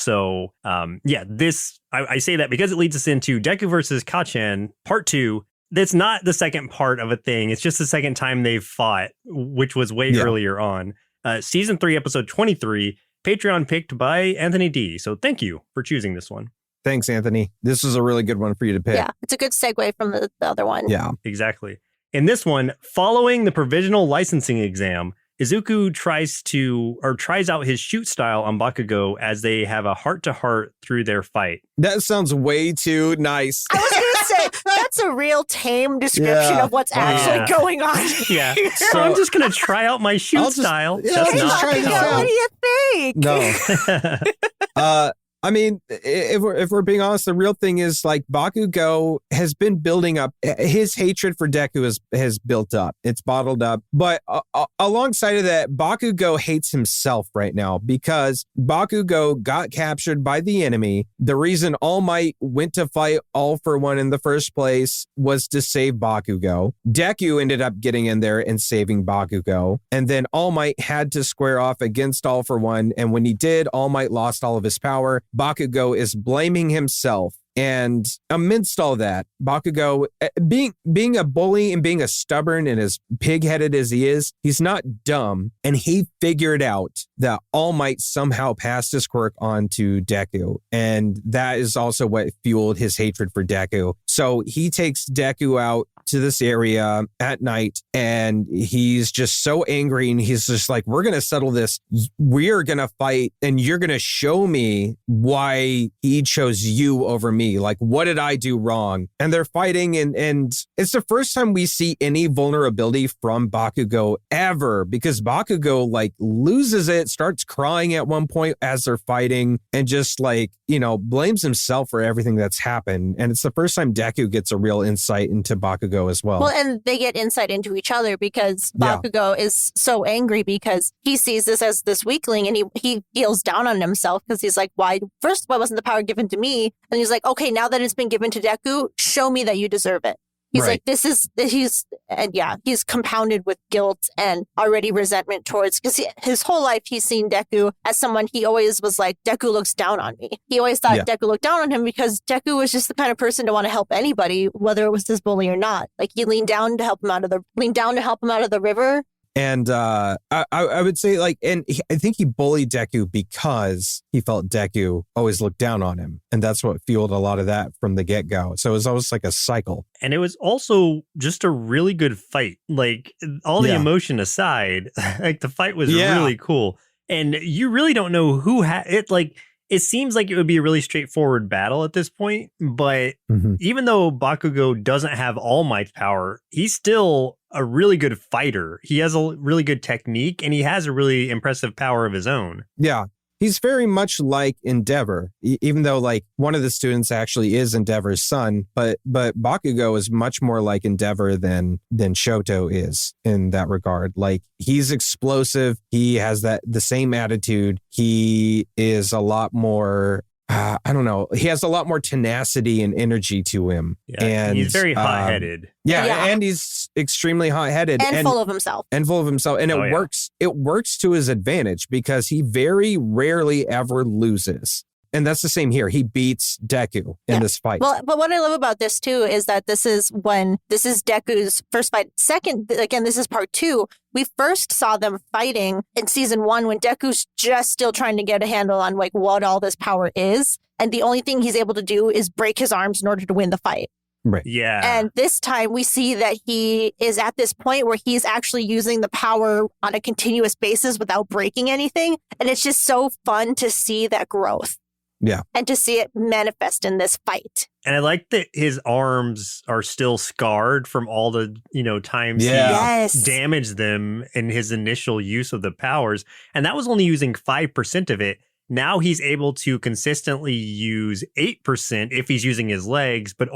say that because it leads us into Deku versus Kachen Part 2. That's not the second part of a thing. It's just the second time they've fought, which was way earlier on. Season 3, episode 23, Patreon picked by Anthony D. So thank you for choosing this one. Thanks, Anthony. This is a really good one for you to pick. Yeah, it's a good segue from the other one. Yeah, exactly. In this one, following the provisional licensing exam, Izuku tries out his shoot style on Bakugo as they have a heart-to-heart through their fight. That sounds way too nice. I was going to say, that's a real tame description of what's actually going on. Yeah. So I'm just going to try out my shoot style. What do you think? No. I mean, if we're being honest, the real thing is like Bakugo has been building up. His hatred for Deku has built up. It's bottled up. But alongside of that, Bakugo hates himself right now because Bakugo got captured by the enemy. The reason All Might went to fight All for One in the first place was to save Bakugo. Deku ended up getting in there and saving Bakugo. And then All Might had to square off against All for One. And when he did, All Might lost all of his power. Bakugo is blaming himself. And amidst all that, Bakugo, being a bully and being as stubborn and as pig-headed as he is, he's not dumb. And he figured out that All Might somehow passed his quirk on to Deku. And that is also what fueled his hatred for Deku. So he takes Deku out to this area at night and he's just so angry and he's just like, we're going to settle this. We're going to fight and you're going to show me why he chose you over me. Like, what did I do wrong? And they're fighting and it's the first time we see any vulnerability from Bakugo ever because Bakugo like loses it, starts crying at one point as they're fighting and just like, blames himself for everything that's happened. And it's the first time Deku gets a real insight into Bakugo as well. Well, and they get insight into each other because Bakugo is so angry because he sees this as this weakling and he feels down on himself because he's like, why wasn't the power given to me? And he's like, okay, now that it's been given to Deku, show me that you deserve it. He's like, he's compounded with guilt and already resentment towards, because his whole life he's seen Deku as someone he always was like, Deku looks down on me. He always thought Deku looked down on him because Deku was just the kind of person to want to help anybody, whether it was his bully or not. Like he leaned down to help him out of the river. And I would say I think he bullied Deku because he felt Deku always looked down on him. And that's what fueled a lot of that from the get-go. So it was always like a cycle. And it was also just a really good fight. Like all the emotion aside, like the fight was really cool. And you really don't know who had it. Like it seems like it would be a really straightforward battle at this point. But even though Bakugo doesn't have All Might's power, he's still a really good fighter. He has a really good technique and he has a really impressive power of his own. Yeah. He's very much like Endeavor, even though like one of the students actually is Endeavor's son, but Bakugo is much more like Endeavor than Shoto is in that regard. Like he's explosive. He has the same attitude. He is a lot more he has a lot more tenacity and energy to him. Yeah, and he's very hot-headed. And he's extremely hot-headed. And full of himself. And it works. It works to his advantage because he very rarely ever loses. And that's the same here. He beats Deku in this fight. Well, but what I love about this too is that this is Deku's first fight. Second, again, this is part 2. We first saw them fighting in season 1 when Deku's just still trying to get a handle on like what all this power is. And the only thing he's able to do is break his arms in order to win the fight. Right. Yeah. And this time we see that he is at this point where he's actually using the power on a continuous basis without breaking anything. And it's just so fun to see that growth. Yeah. And to see it manifest in this fight. And I like that his arms are still scarred from all the, times he damaged them in his initial use of the powers. And that was only using 5% of it. Now he's able to consistently use 8% if he's using his legs, but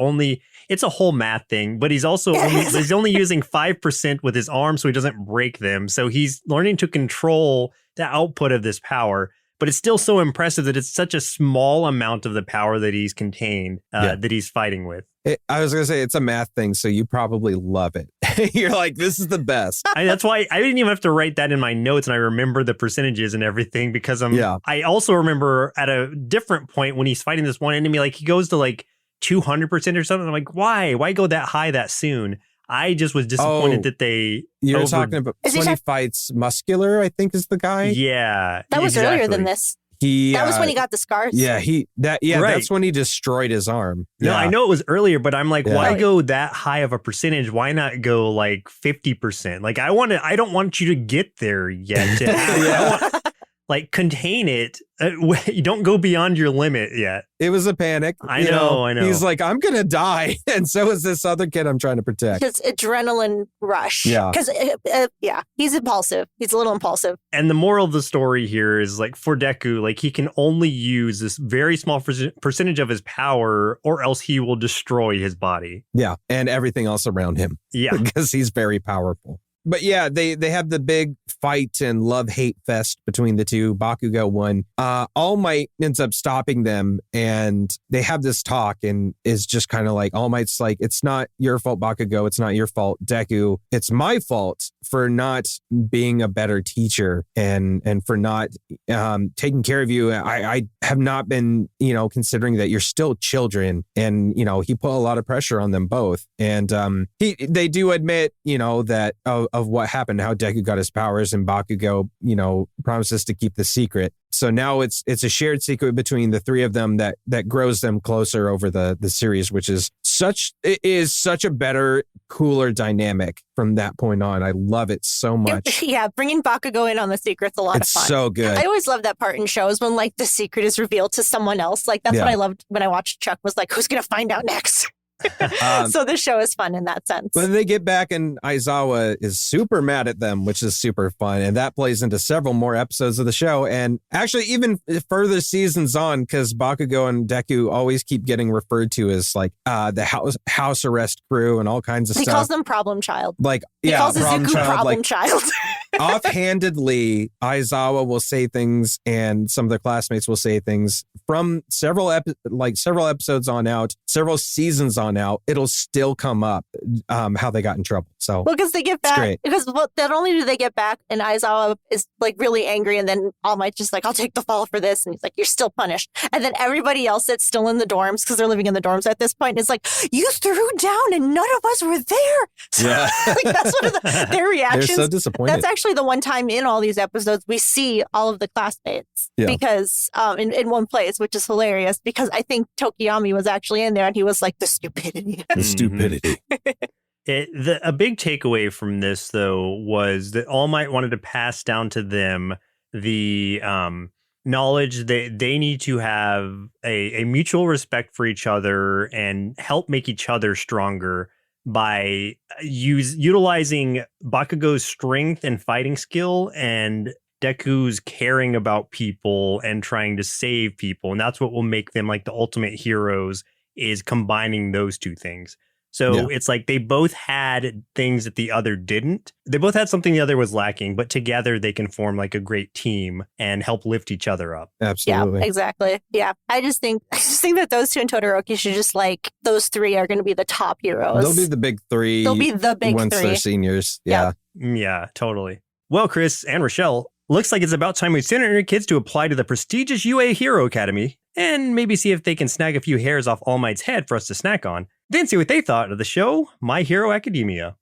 it's a whole math thing, but he's also he's only using 5% with his arms so he doesn't break them. So he's learning to control the output of this power. but it's still so impressive that it's such a small amount of the power that he's contained, that he's fighting with. I was going to say, it's a math thing, so you probably love it. You're like, this is the best. That's why I didn't even have to write that in my notes, and I remember the percentages and everything, because I also remember at a different point when he's fighting this one enemy, like he goes to like 200% or something. I'm like, why go that high that soon? I just was disappointed that they... You're talking about when he fights Muscular, I think is the guy? Yeah. That was earlier than this. That was when he got the scars. Yeah, that's when he destroyed his arm. No, I know it was earlier, but I'm like, why go that high of a percentage? Why not go like 50%? Like I don't want you to get there yet. Like contain it. You don't go beyond your limit yet. It was a panic. I know. He's like, I'm going to die. And so is this other kid I'm trying to protect. His adrenaline rush. Yeah. Because, he's impulsive. He's a little impulsive. And the moral of the story here is like for Deku, like he can only use this very small percentage of his power or else he will destroy his body. Yeah. And everything else around him. Yeah. Because he's very powerful. But yeah, they have the big fight and love-hate fest between the two. Bakugo won. All Might ends up stopping them, and they have this talk, and is just kind of like, All Might's like, it's not your fault, Bakugo. It's not your fault, Deku. It's my fault for not being a better teacher and for not taking care of you. I have not been, considering that you're still children. And, he put a lot of pressure on them both. And they do admit, that of what happened, how Deku got his powers, and Bakugo, promises to keep the secret. So now it's a shared secret between the three of them that grows them closer over the series, which is such a better, cooler dynamic from that point on. I love it so much. Yeah, bringing Bakugo in on the secret's a lot of fun. It's so good. I always love that part in shows when like the secret is revealed to someone else. Like that's what I loved when I watched Chuck, was like, who's going to find out next? So the show is fun in that sense. When they get back, and Aizawa is super mad at them, which is super fun. And that plays into several more episodes of the show. And actually even further seasons on, because Bakugo and Deku always keep getting referred to as like the house arrest crew and all kinds of stuff. He calls them problem child. Like, he calls Izuku problem child. Offhandedly, Aizawa will say things, and some of their classmates will say things from several episodes on out, several seasons on out. It'll still come up how they got in trouble. So because they get back, because not only do they get back, and Aizawa is like really angry, and then All Might just like, I'll take the fall for this, and he's like, you're still punished. And then everybody else that's still in the dorms, because they're living in the dorms at this point, is like, you threw down and none of us were there. So, yeah, like, that's one of their reactions. They're so disappointed. That's actually the one time in all these episodes we see all of the classmates because in one place, which is hilarious, because I think Tokiyami was actually in there, and he was like, the stupidity. The stupidity. A big takeaway from this, though, was that All Might wanted to pass down to them the knowledge that they need to have a mutual respect for each other and help make each other stronger by utilizing Bakugo's strength and fighting skill and Deku's caring about people and trying to save people. And that's what will make them like the ultimate heroes, is combining those two things. So it's like they both had things that the other didn't. They both had something the other was lacking, but together they can form like a great team and help lift each other up. Absolutely. Yeah, exactly. Yeah. I just think that those two in Todoroki should just like, those three are going to be the top heroes. They'll be the big three. They'll be the big once three. They're seniors. Yeah. Yeah, totally. Well, Chris and Rochelle, looks like it's about time we send our kids to apply to the prestigious UA Hero Academy and maybe see if they can snag a few hairs off All Might's head for us to snack on. Then see what they thought of the show, My Hero Academia.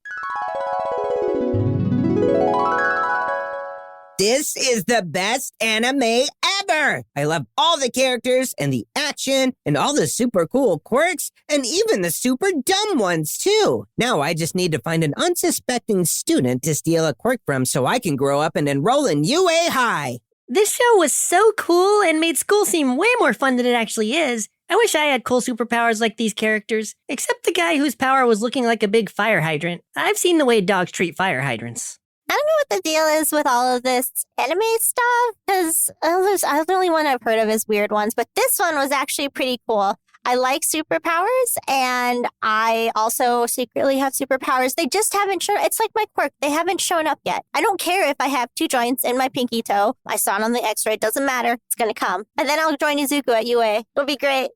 This is the best anime ever! I love all the characters and the action and all the super cool quirks and even the super dumb ones too. Now I just need to find an unsuspecting student to steal a quirk from so I can grow up and enroll in UA High. This show was so cool and made school seem way more fun than it actually is. I wish I had cool superpowers like these characters, except the guy whose power was looking like a big fire hydrant. I've seen the way dogs treat fire hydrants. I don't know what the deal is with all of this anime stuff, because the only one I've heard of is weird ones, but this one was actually pretty cool. I like superpowers, and I also secretly have superpowers. They just haven't shown. It's like my quirk. They haven't shown up yet. I don't care if I have 2 joints in my pinky toe. I saw it on the X-ray. It doesn't matter. It's gonna come, and then I'll join Izuku at UA. It'll be great.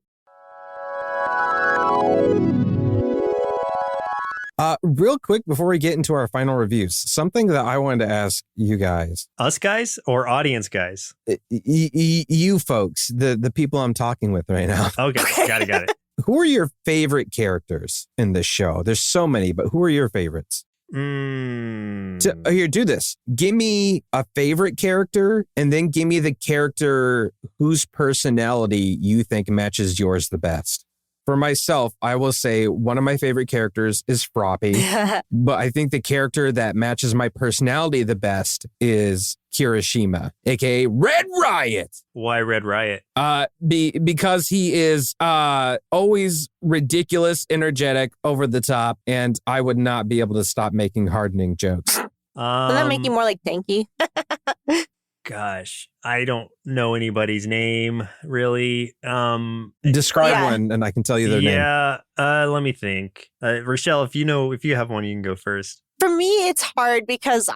Real quick before we get into our final reviews, something that I wanted to ask you guys. Us guys or audience guys? You folks, the people I'm talking with right now. Okay, got it. Who are your favorite characters in this show? There's so many, but who are your favorites? Here, do this. Give me a favorite character and then give me the character whose personality you think matches yours the best. For myself, I will say one of my favorite characters is Froppy, but I think the character that matches my personality the best is Kirishima, aka Red Riot. Why Red Riot? Because he is always ridiculous, energetic, over the top, and I would not be able to stop making hardening jokes. Does that make you more like Tanky? Gosh, I don't know anybody's name really. Describe one, and I can tell you their name. Yeah, let me think. Rochelle, if you have one, you can go first. For me, it's hard because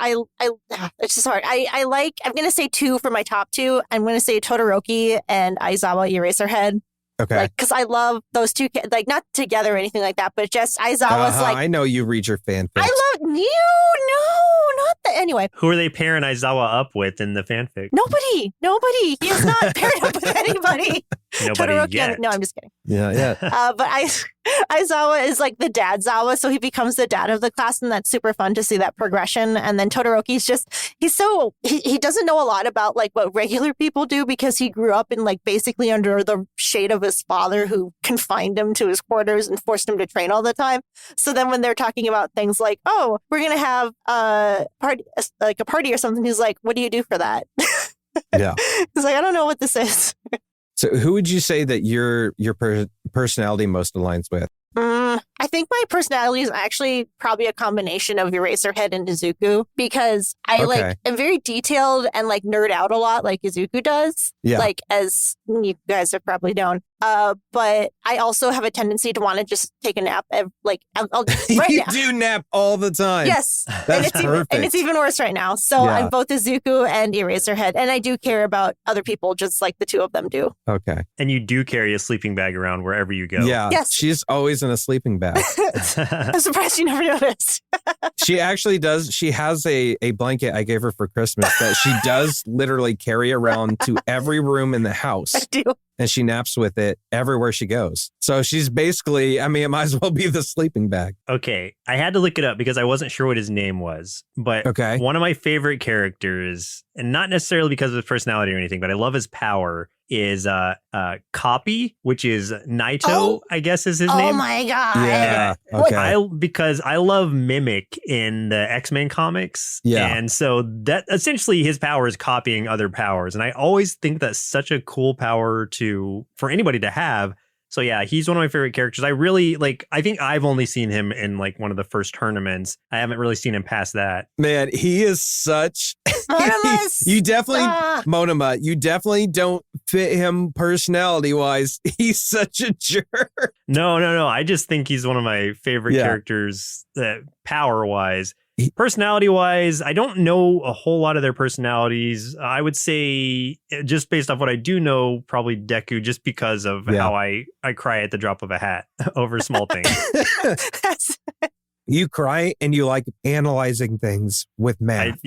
it's just hard. I'm going to say 2 for my top 2. I'm going to say Todoroki and Aizawa Eraserhead. Okay. Because I love those 2, not together or anything like that, but just Aizawa's I know you read your fanfics. I love you. No, not that. Anyway. Who are they pairing Aizawa up with in the fanfic? Nobody. He is not paired up with anybody. Nobody yet. No, I'm just kidding. Yeah. But Aizawa is like the dad Zawa, so he becomes the dad of the class, and that's super fun to see that progression. And then Todoroki's he doesn't know a lot about like what regular people do because he grew up in like basically under the shade of his father, who confined him to his quarters and forced him to train all the time. So then when they're talking about things like, oh, we're gonna have a party or something, he's like, what do you do for that? Yeah. He's like, I don't know what this is. So who would you say that your personality most aligns with? I think my personality is actually probably a combination of Eraserhead and Izuku, because I am very detailed and like nerd out a lot like Izuku does. Yeah. Like, as you guys have probably known. But I also have a tendency to want to just take a nap. I'll right You now. do nap all the time. Yes. That's perfect. And it's even worse right now. So Yeah. I'm both Izuku and Eraserhead. And I do care about other people just like the 2 of them do. Okay. And you do carry a sleeping bag around wherever you go. Yeah. Yes. She's always in a sleeping bag. I'm surprised you never noticed. She actually does. She has a blanket I gave her for Christmas that she does literally carry around to every room in the house. I do. And she naps with it everywhere she goes. So she's basically, it might as well be the sleeping bag. Okay, I had to look it up because I wasn't sure what his name was. But one of my favorite characters, and not necessarily because of his personality or anything, but I love his power, is Copy, which is Naito, I guess is his name. Oh my God. Yeah. Okay. Because I love Mimic in the X-Men comics. Yeah. And so that essentially his power is copying other powers. And I always think that's such a cool power for anybody to have. So yeah, he's one of my favorite characters. I really I think I've only seen him in like one of the first tournaments. I haven't really seen him past that. Man, he is such Monoma. you definitely Monoma, you definitely don't fit him personality wise. He's such a jerk. No. I just think he's one of my favorite characters power wise. Personality wise, I don't know a whole lot of their personalities. I would say, just based off what I do know, probably Deku, just because of how I cry at the drop of a hat over small things. You cry and you like analyzing things with math.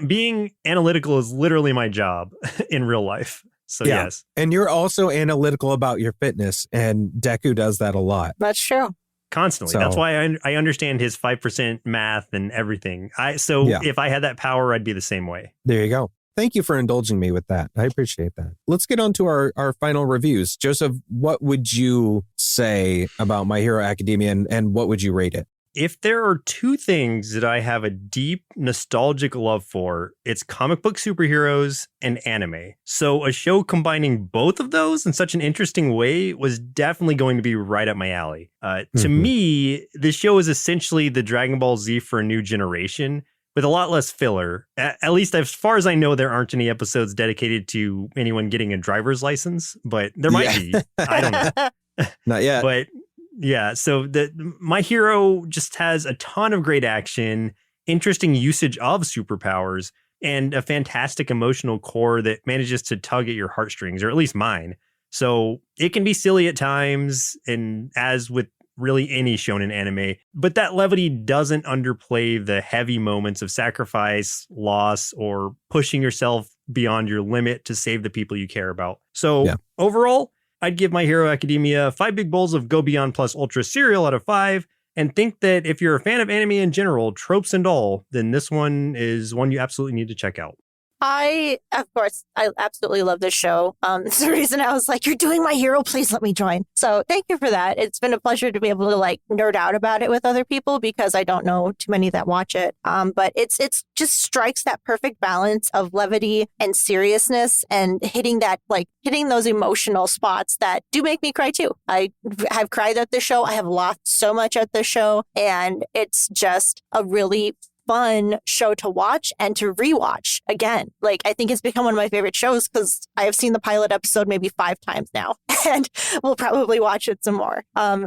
Being analytical is literally my job in real life. So yes. And you're also analytical about your fitness, and Deku does that a lot. That's true. Constantly. That's why I understand his 5% math and everything. If I had that power, I'd be the same way. There you go. Thank you for indulging me with that. I appreciate that. Let's get on to our final reviews. Joseph, what would you say about My Hero Academia, and what would you rate it? If there are 2 things that I have a deep nostalgic love for, it's comic book superheroes and anime. So a show combining both of those in such an interesting way was definitely going to be right up my alley. To me, the show is essentially the Dragon Ball Z for a new generation, with a lot less filler. At least as far as I know, there aren't any episodes dedicated to anyone getting a driver's license, but there might be. I don't know. Not yet. But yeah, so My Hero just has a ton of great action, interesting usage of superpowers, and a fantastic emotional core that manages to tug at your heartstrings, or at least mine. So it can be silly at times, and as with really any shonen anime, but that levity doesn't underplay the heavy moments of sacrifice, loss, or pushing yourself beyond your limit to save the people you care about. So overall, I'd give My Hero Academia 5 big bowls of Go Beyond Plus Ultra cereal out of 5, and think that if you're a fan of anime in general, tropes and all, then this one is one you absolutely need to check out. I absolutely love this show. It's the reason I was like, you're doing My Hero, please let me join. So thank you for that. It's been a pleasure to be able to like nerd out about it with other people because I don't know too many that watch it. But it's just strikes that perfect balance of levity and seriousness and hitting those emotional spots that do make me cry too. I have cried at the show. I have laughed so much at the show, and it's just a really fun show to watch and to rewatch again. Like, I think it's become one of my favorite shows because I have seen the pilot episode maybe 5 times now, and we'll probably watch it some more.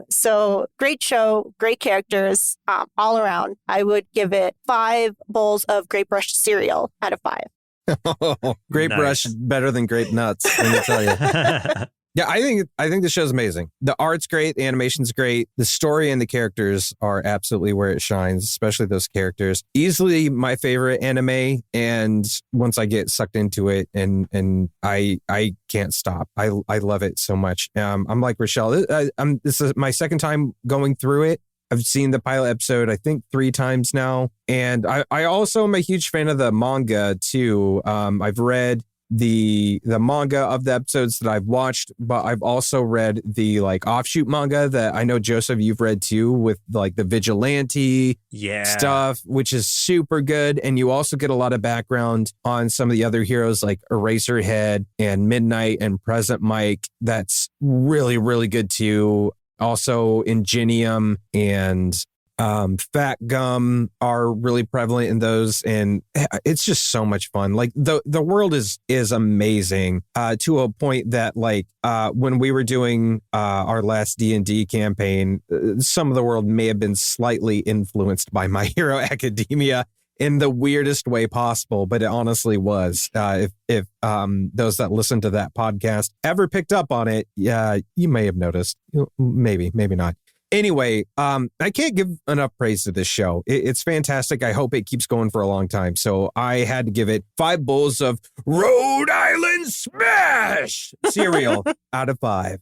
So great show, great characters, all around. I would give it 5 bowls of Great Brush cereal out of 5. Grape Brush better than Grape Nuts, let me tell you. Yeah, I think the show's amazing. The art's great, the animation's great, the story and the characters are absolutely where it shines, especially those characters. Easily my favorite anime, and once I get sucked into it, and I can't stop. I love it so much. I'm like Rochelle. This is my second time going through it. I've seen the pilot episode, I think 3 times now, and I also am a huge fan of the manga too. I've read the manga of the episodes that I've watched, but I've also read the like offshoot manga that I know, Joseph, you've read too, with like the vigilante stuff, which is super good. And you also get a lot of background on some of the other heroes like Eraserhead and Midnight and Present Mike. That's really, really good too. Also Ingenium and Fat Gum are really prevalent in those, and it's just so much fun. Like the world is amazing to a point that like when we were doing our last D&D campaign, some of the world may have been slightly influenced by My Hero Academia in the weirdest way possible, but it honestly was. If those that listen to that podcast ever picked up on it, yeah, you may have noticed. Maybe not. Anyway, I can't give enough praise to this show. It's fantastic. I hope it keeps going for a long time. So I had to give it 5 bowls of Rhode Island Smash cereal out of 5.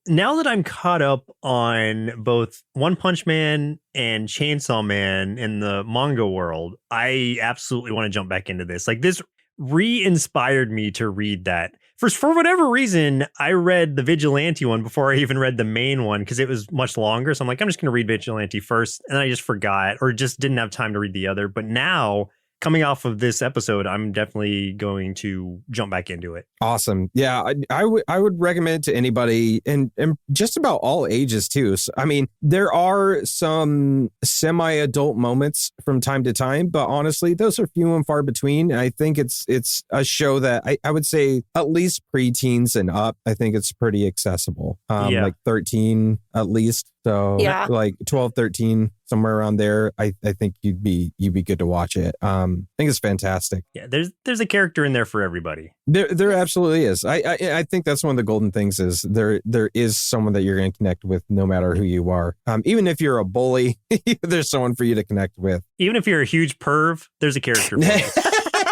Now that I'm caught up on both One Punch Man and Chainsaw Man in the manga world, I absolutely want to jump back into this. Like, this re-inspired me to read that. For whatever reason, I read the Vigilante one before I even read the main one because it was much longer. So I'm like, I'm just going to read Vigilante first. And I just forgot or just didn't have time to read the other. But now, coming off of this episode, I'm definitely going to jump back into it. Awesome. Yeah, I would recommend it to anybody and just about all ages too. So, I mean, there are some semi-adult moments from time to time, but honestly, those are few and far between. And I think it's a show that I would say at least preteens and up. I think it's pretty accessible. Like 13 at least. So like 12, 13, somewhere around there, I think you'd be good to watch it. I think it's fantastic. Yeah, there's a character in there for everybody. There absolutely is. I think that's one of the golden things is there is someone that you're going to connect with no matter who you are. Even if you're a bully, there's someone for you to connect with. Even if you're a huge perv, there's a character for you.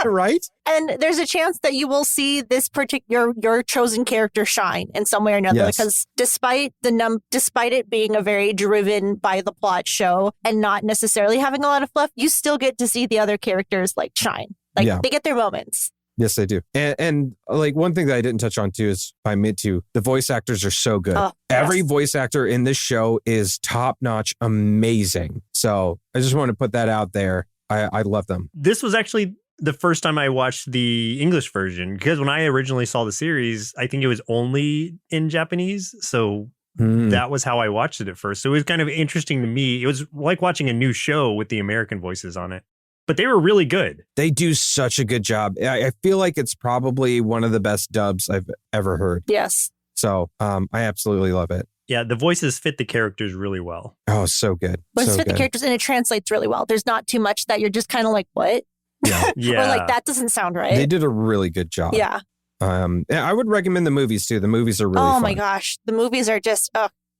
Right? And there's a chance that you will see this particular your chosen character shine in some way or another. Yes. Because despite it being a very driven by the plot show and not necessarily having a lot of fluff, you still get to see the other characters like shine. Like they get their moments. Yes, they do. And like one thing that I didn't touch on too is by mid-2, the voice actors are so good. Every voice actor in this show is top-notch, amazing. So I just want to put that out there. I love them. This was actually the first time I watched the English version, because when I originally saw the series, I think it was only in Japanese. So that was how I watched it at first. So it was kind of interesting to me. It was like watching a new show with the American voices on it. but they were really good. They do such a good job. I feel like it's probably one of the best dubs I've ever heard. Yes. So I absolutely love it. Yeah, the voices fit the characters really well. Oh, so good. Voices so fit the good. characters and it translates really well. There's not too much that you're just kind of like, what? Yeah. Yeah. Or like, that doesn't sound right. They did a really good job. Yeah. I would recommend the movies too. The movies are really Oh fun. my gosh. The movies are just,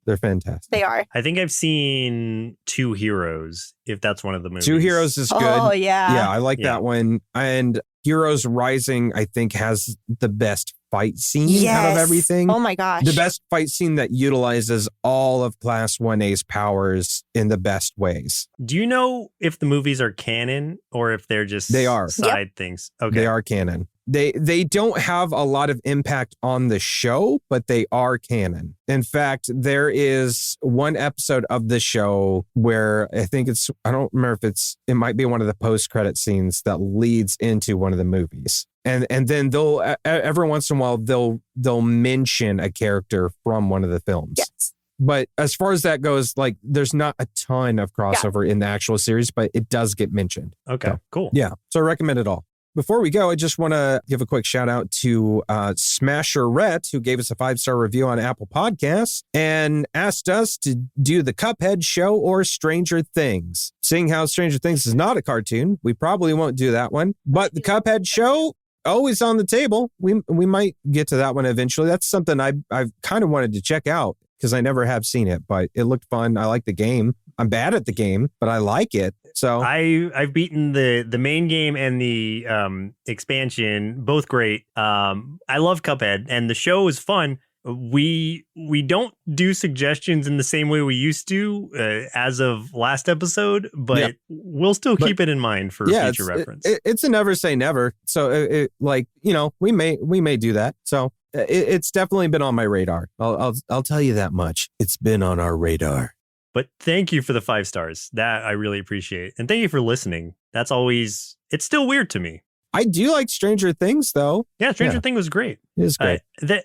They're fantastic. they are. I think I've seen Two Heroes, if that's one of the movies. Two Heroes is good. Oh, yeah. Yeah, I like Yeah. that one. And Heroes Rising, I think, has the best fight scene out of everything. Oh my gosh. The best fight scene that utilizes all of Class 1A's powers in the best ways. Do you know if the movies are canon or if they're just They are. side things? Okay. They are canon. They don't have a lot of impact on the show, but they are canon. In fact, there is one episode of the show where I think I don't remember if it might be one of the post-credit scenes that leads into one of the movies. And then they'll every once in a while they'll mention a character from one of the films. Yes. But as far as that goes, like there's not a ton of crossover in the actual series, but it does get mentioned. Okay, So, cool. Yeah. So I recommend it all. Before we go, I just want to give a quick shout out to Smasherette, who gave us a 5-star review on Apple Podcasts and asked us to do the Cuphead show or Stranger Things. Seeing how Stranger Things is not a cartoon, we probably won't do that one. But the Cuphead show, always on the table. We might get to that one eventually. That's something I've kind of wanted to check out because I never have seen it, but it looked fun. I like the game. I'm bad at the game, but I like it. So I've beaten the main game and the expansion, both great. I love Cuphead, and the show is fun. We don't do suggestions in the same way we used to as of last episode, but we'll still keep it in mind for future reference. It's a never say never. So we may do that. So it's definitely been on my radar. I'll tell you that much. It's been on our radar. But thank you for the 5 stars. That I really appreciate. And thank you for listening. That's always, it's still weird to me. I do like Stranger Things, though. Yeah, Stranger Things was great. It is great.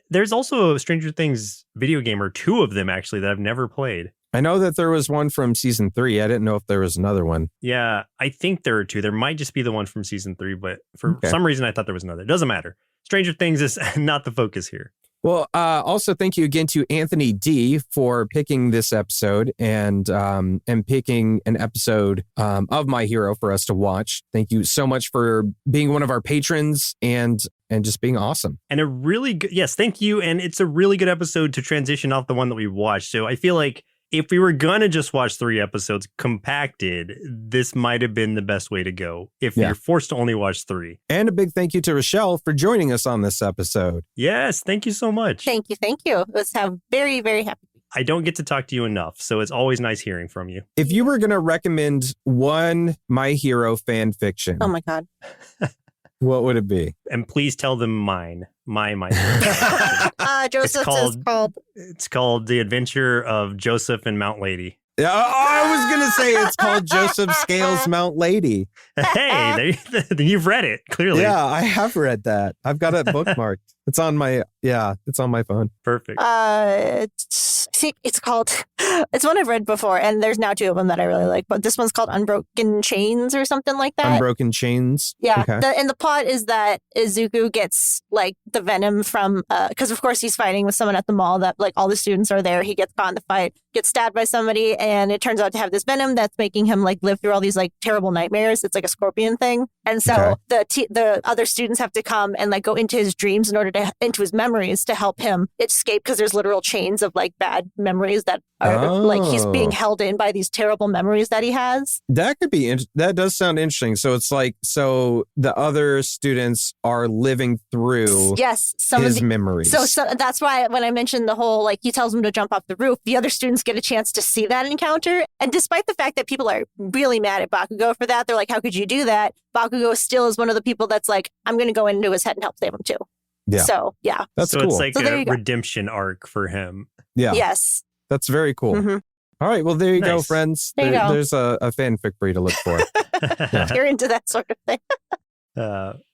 There's also a Stranger Things video game, or 2 of them, actually, that I've never played. I know that there was one from season 3. I didn't know if there was another one. Yeah, I think there are 2. There might just be the one from season 3, but for some reason, I thought there was another. It doesn't matter. Stranger Things is not the focus here. Well, also thank you again to Anthony D for picking this episode and picking an episode of My Hero for us to watch. Thank you so much for being one of our patrons and just being awesome. And a really good, yes, thank you. And it's a really good episode to transition off the one that we watched. So I feel like if we were going to just watch 3 episodes compacted, this might have been the best way to go if you're forced to only watch 3. And a big thank you to Rochelle for joining us on this episode. Yes, thank you so much. Thank you. It was very, very happy. I don't get to talk to you enough, so it's always nice hearing from you. If you were going to recommend one My Hero fan fiction, Oh my God. what would it be? And please tell them mine. My Joseph is called. It's called The Adventure of Joseph and Mount Lady. I was going to say it's called Joseph Scales Mount Lady. Hey, you've read it, clearly. Yeah, I have read that. I've got it bookmarked. It's on my phone. Perfect. It's called, it's one I've read before, and there's now 2 of them that I really like, but this one's called Unbroken Chains or something like that. Unbroken Chains. Yeah. Okay. And the plot is that Izuku gets like the venom from, because of course he's fighting with someone at the mall that like all the students are there. He gets caught in the fight, gets stabbed by somebody, and it turns out to have this venom that's making him like live through all these like terrible nightmares. It's like a scorpion thing. And so the other students have to come and like go into his dreams into his memories to help him escape, because there's literal chains of like bad memories that are like he's being held in by these terrible memories that he has. That could be, that does sound interesting. So it's like, so the other students are living through his memories. So that's why when I mentioned the whole, like he tells them to jump off the roof, the other students get a chance to see that encounter. And despite the fact that people are really mad at Bakugo for that, they're like, how could you do that? Bakugo still is one of the people that's like, I'm going to go into his head and help save him too. Yeah. So, yeah. That's so cool. It's like a redemption arc for him. Yeah. Yes. That's very cool. Mm-hmm. All right. Well, there you go, friends. There's a fanfic for you to look for. If you're into that sort of thing.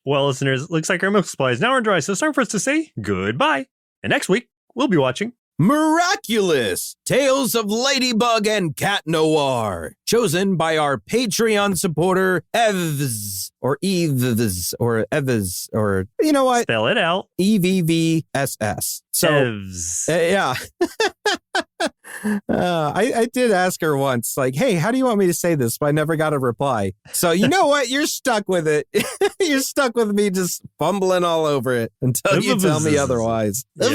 Well, listeners, looks like our milk supply is now run dry, so it's time for us to say goodbye. And next week, we'll be watching Miraculous Tales of Ladybug and Cat Noir, chosen by our Patreon supporter, Evs, or Eves, or Evs, or you know what? Spell it out. EVVSS. So, Evs. yeah. I did ask her once, like, hey, how do you want me to say this? But I never got a reply. So you know what? You're stuck with it. You're stuck with me just fumbling all over it until you tell me otherwise. The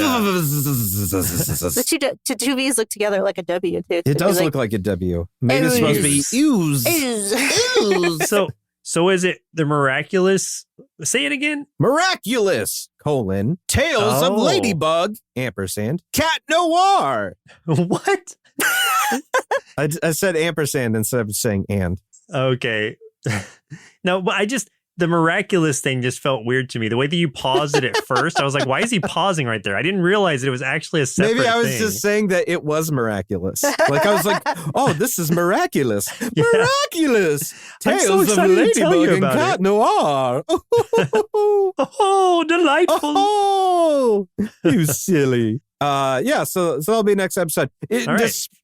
two V's look together like a W, too. It does look like a W. Maybe it's supposed to be ooze. So is it the miraculous? Say it again. Miraculous, Tales of Ladybug, ampersand, Cat Noir. What? I said ampersand instead of saying and. Okay. No, but the miraculous thing just felt weird to me. The way that you paused it at first, I was like, why is he pausing right there? I didn't realize it was actually a separate Maybe I was thing. just saying that it was miraculous. Like I was like, oh, this is miraculous. Yeah. Miraculous. Tales so of Ladybug and Cat Noir. Oh, delightful. Oh, you silly. So that'll be next episode.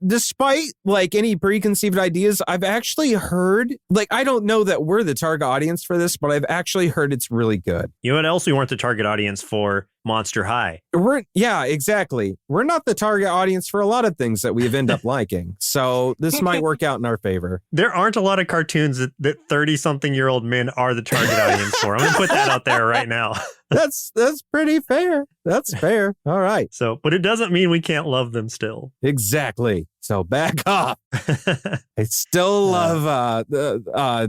Despite like any preconceived ideas, I've actually heard, like, I don't know that we're the target audience for this, but I've actually heard it's really good. You know what else we weren't the target audience for? Monster High. Exactly. We're not the target audience for a lot of things that we end up liking. So this might work out in our favor. There aren't a lot of cartoons that 30-something-year-old men are the target audience for. I'm going to put that out there right now. That's pretty fair. That's fair. All right. So, but it doesn't mean we can't love them still. Exactly. So back off. I still love I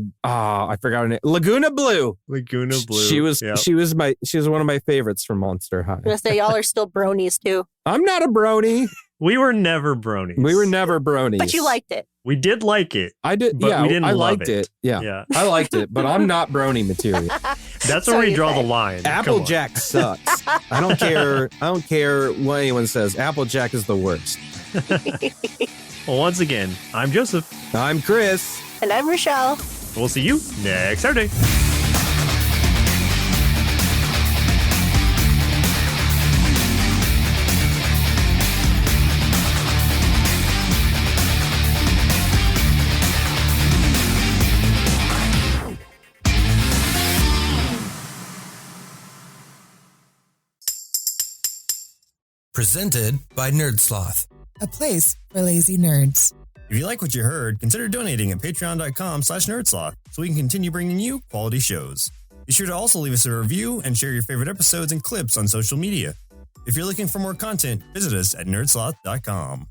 forgot her name. Laguna Blue. Laguna Blue. She was one of my favorites from Monster High. I'm gonna say y'all are still bronies too. I'm not a brony. We were never bronies. But you liked it. We did like it. I did. But we didn't I love liked it. Yeah. I liked it, but I'm not brony material. That's where we draw the line. Applejack sucks. I don't care what anyone says. Applejack is the worst. Well, once again, I'm Joseph. I'm Chris. And I'm Rochelle. We'll see you next Saturday. Presented by Nerdsloth, a place for lazy nerds. If you like what you heard, consider donating at patreon.com/nerdsloth so we can continue bringing you quality shows. Be sure to also leave us a review and share your favorite episodes and clips on social media. If you're looking for more content, visit us at nerdsloth.com.